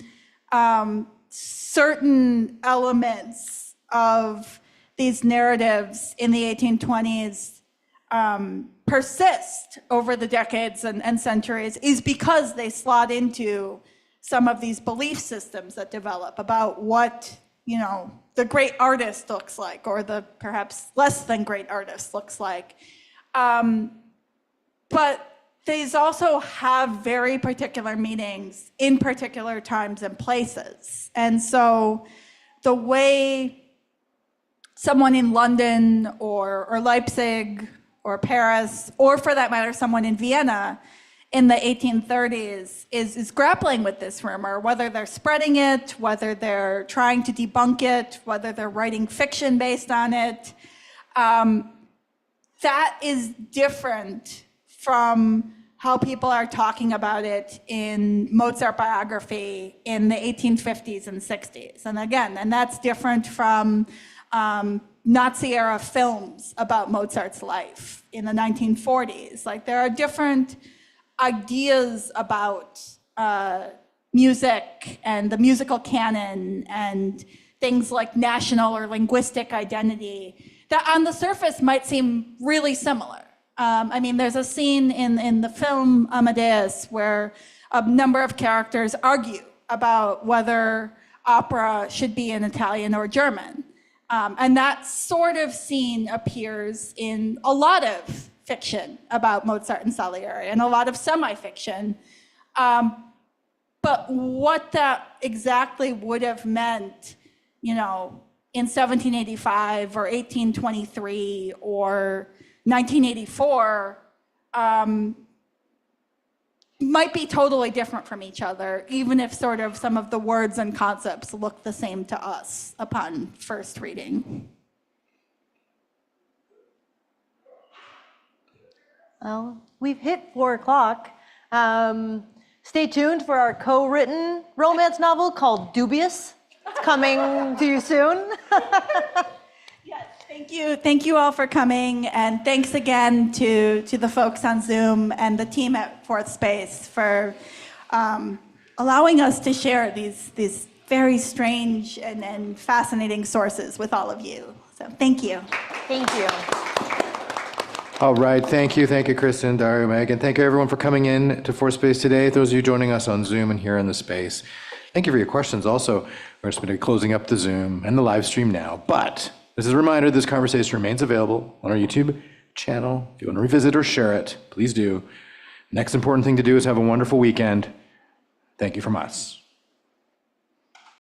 certain elements of these narratives in the 1820s persist over the decades and centuries is because they slot into some of these belief systems that develop about what, the great artist looks like, or the perhaps less than great artist looks like. But these also have very particular meanings in particular times and places. And so the way someone in London or Leipzig or Paris, or for that matter, someone in Vienna in the 1830s is grappling with this rumor, whether they're spreading it, whether they're trying to debunk it, whether they're writing fiction based on it. That is different from how people are talking about it in Mozart biography in the 1850s and 60s. And again, that's different from Nazi-era films about Mozart's life in the 1940s. Like there are different ideas about music and the musical canon and things like national or linguistic identity that on the surface might seem really similar. There's a scene in the film Amadeus where a number of characters argue about whether opera should be in Italian or German. And that sort of scene appears in a lot of fiction about Mozart and Salieri and a lot of semi-fiction. But what that exactly would have meant, in 1785 or 1823 or 1984 might be totally different from each other, even if sort of some of the words and concepts look the same to us upon first reading. Well, we've hit 4 o'clock. Stay tuned for our co-written romance novel called Dubious. It's coming to you soon. Yes, thank you. Thank you all for coming. And thanks again to the folks on Zoom and the team at Fourth Space for allowing us to share these very strange and fascinating sources with all of you. So thank you. Thank you. All right, thank you, Kristin, Dario, Meaghan. Thank you everyone for coming in to Fourth Space today. Those of you joining us on Zoom and here in the space, thank you for your questions. Also, we're just going to be closing up the Zoom and the live stream now, but this is a reminder, this conversation remains available on our YouTube channel. If you want to revisit or share it, please do. Next important thing to do is have a wonderful weekend. Thank you from us.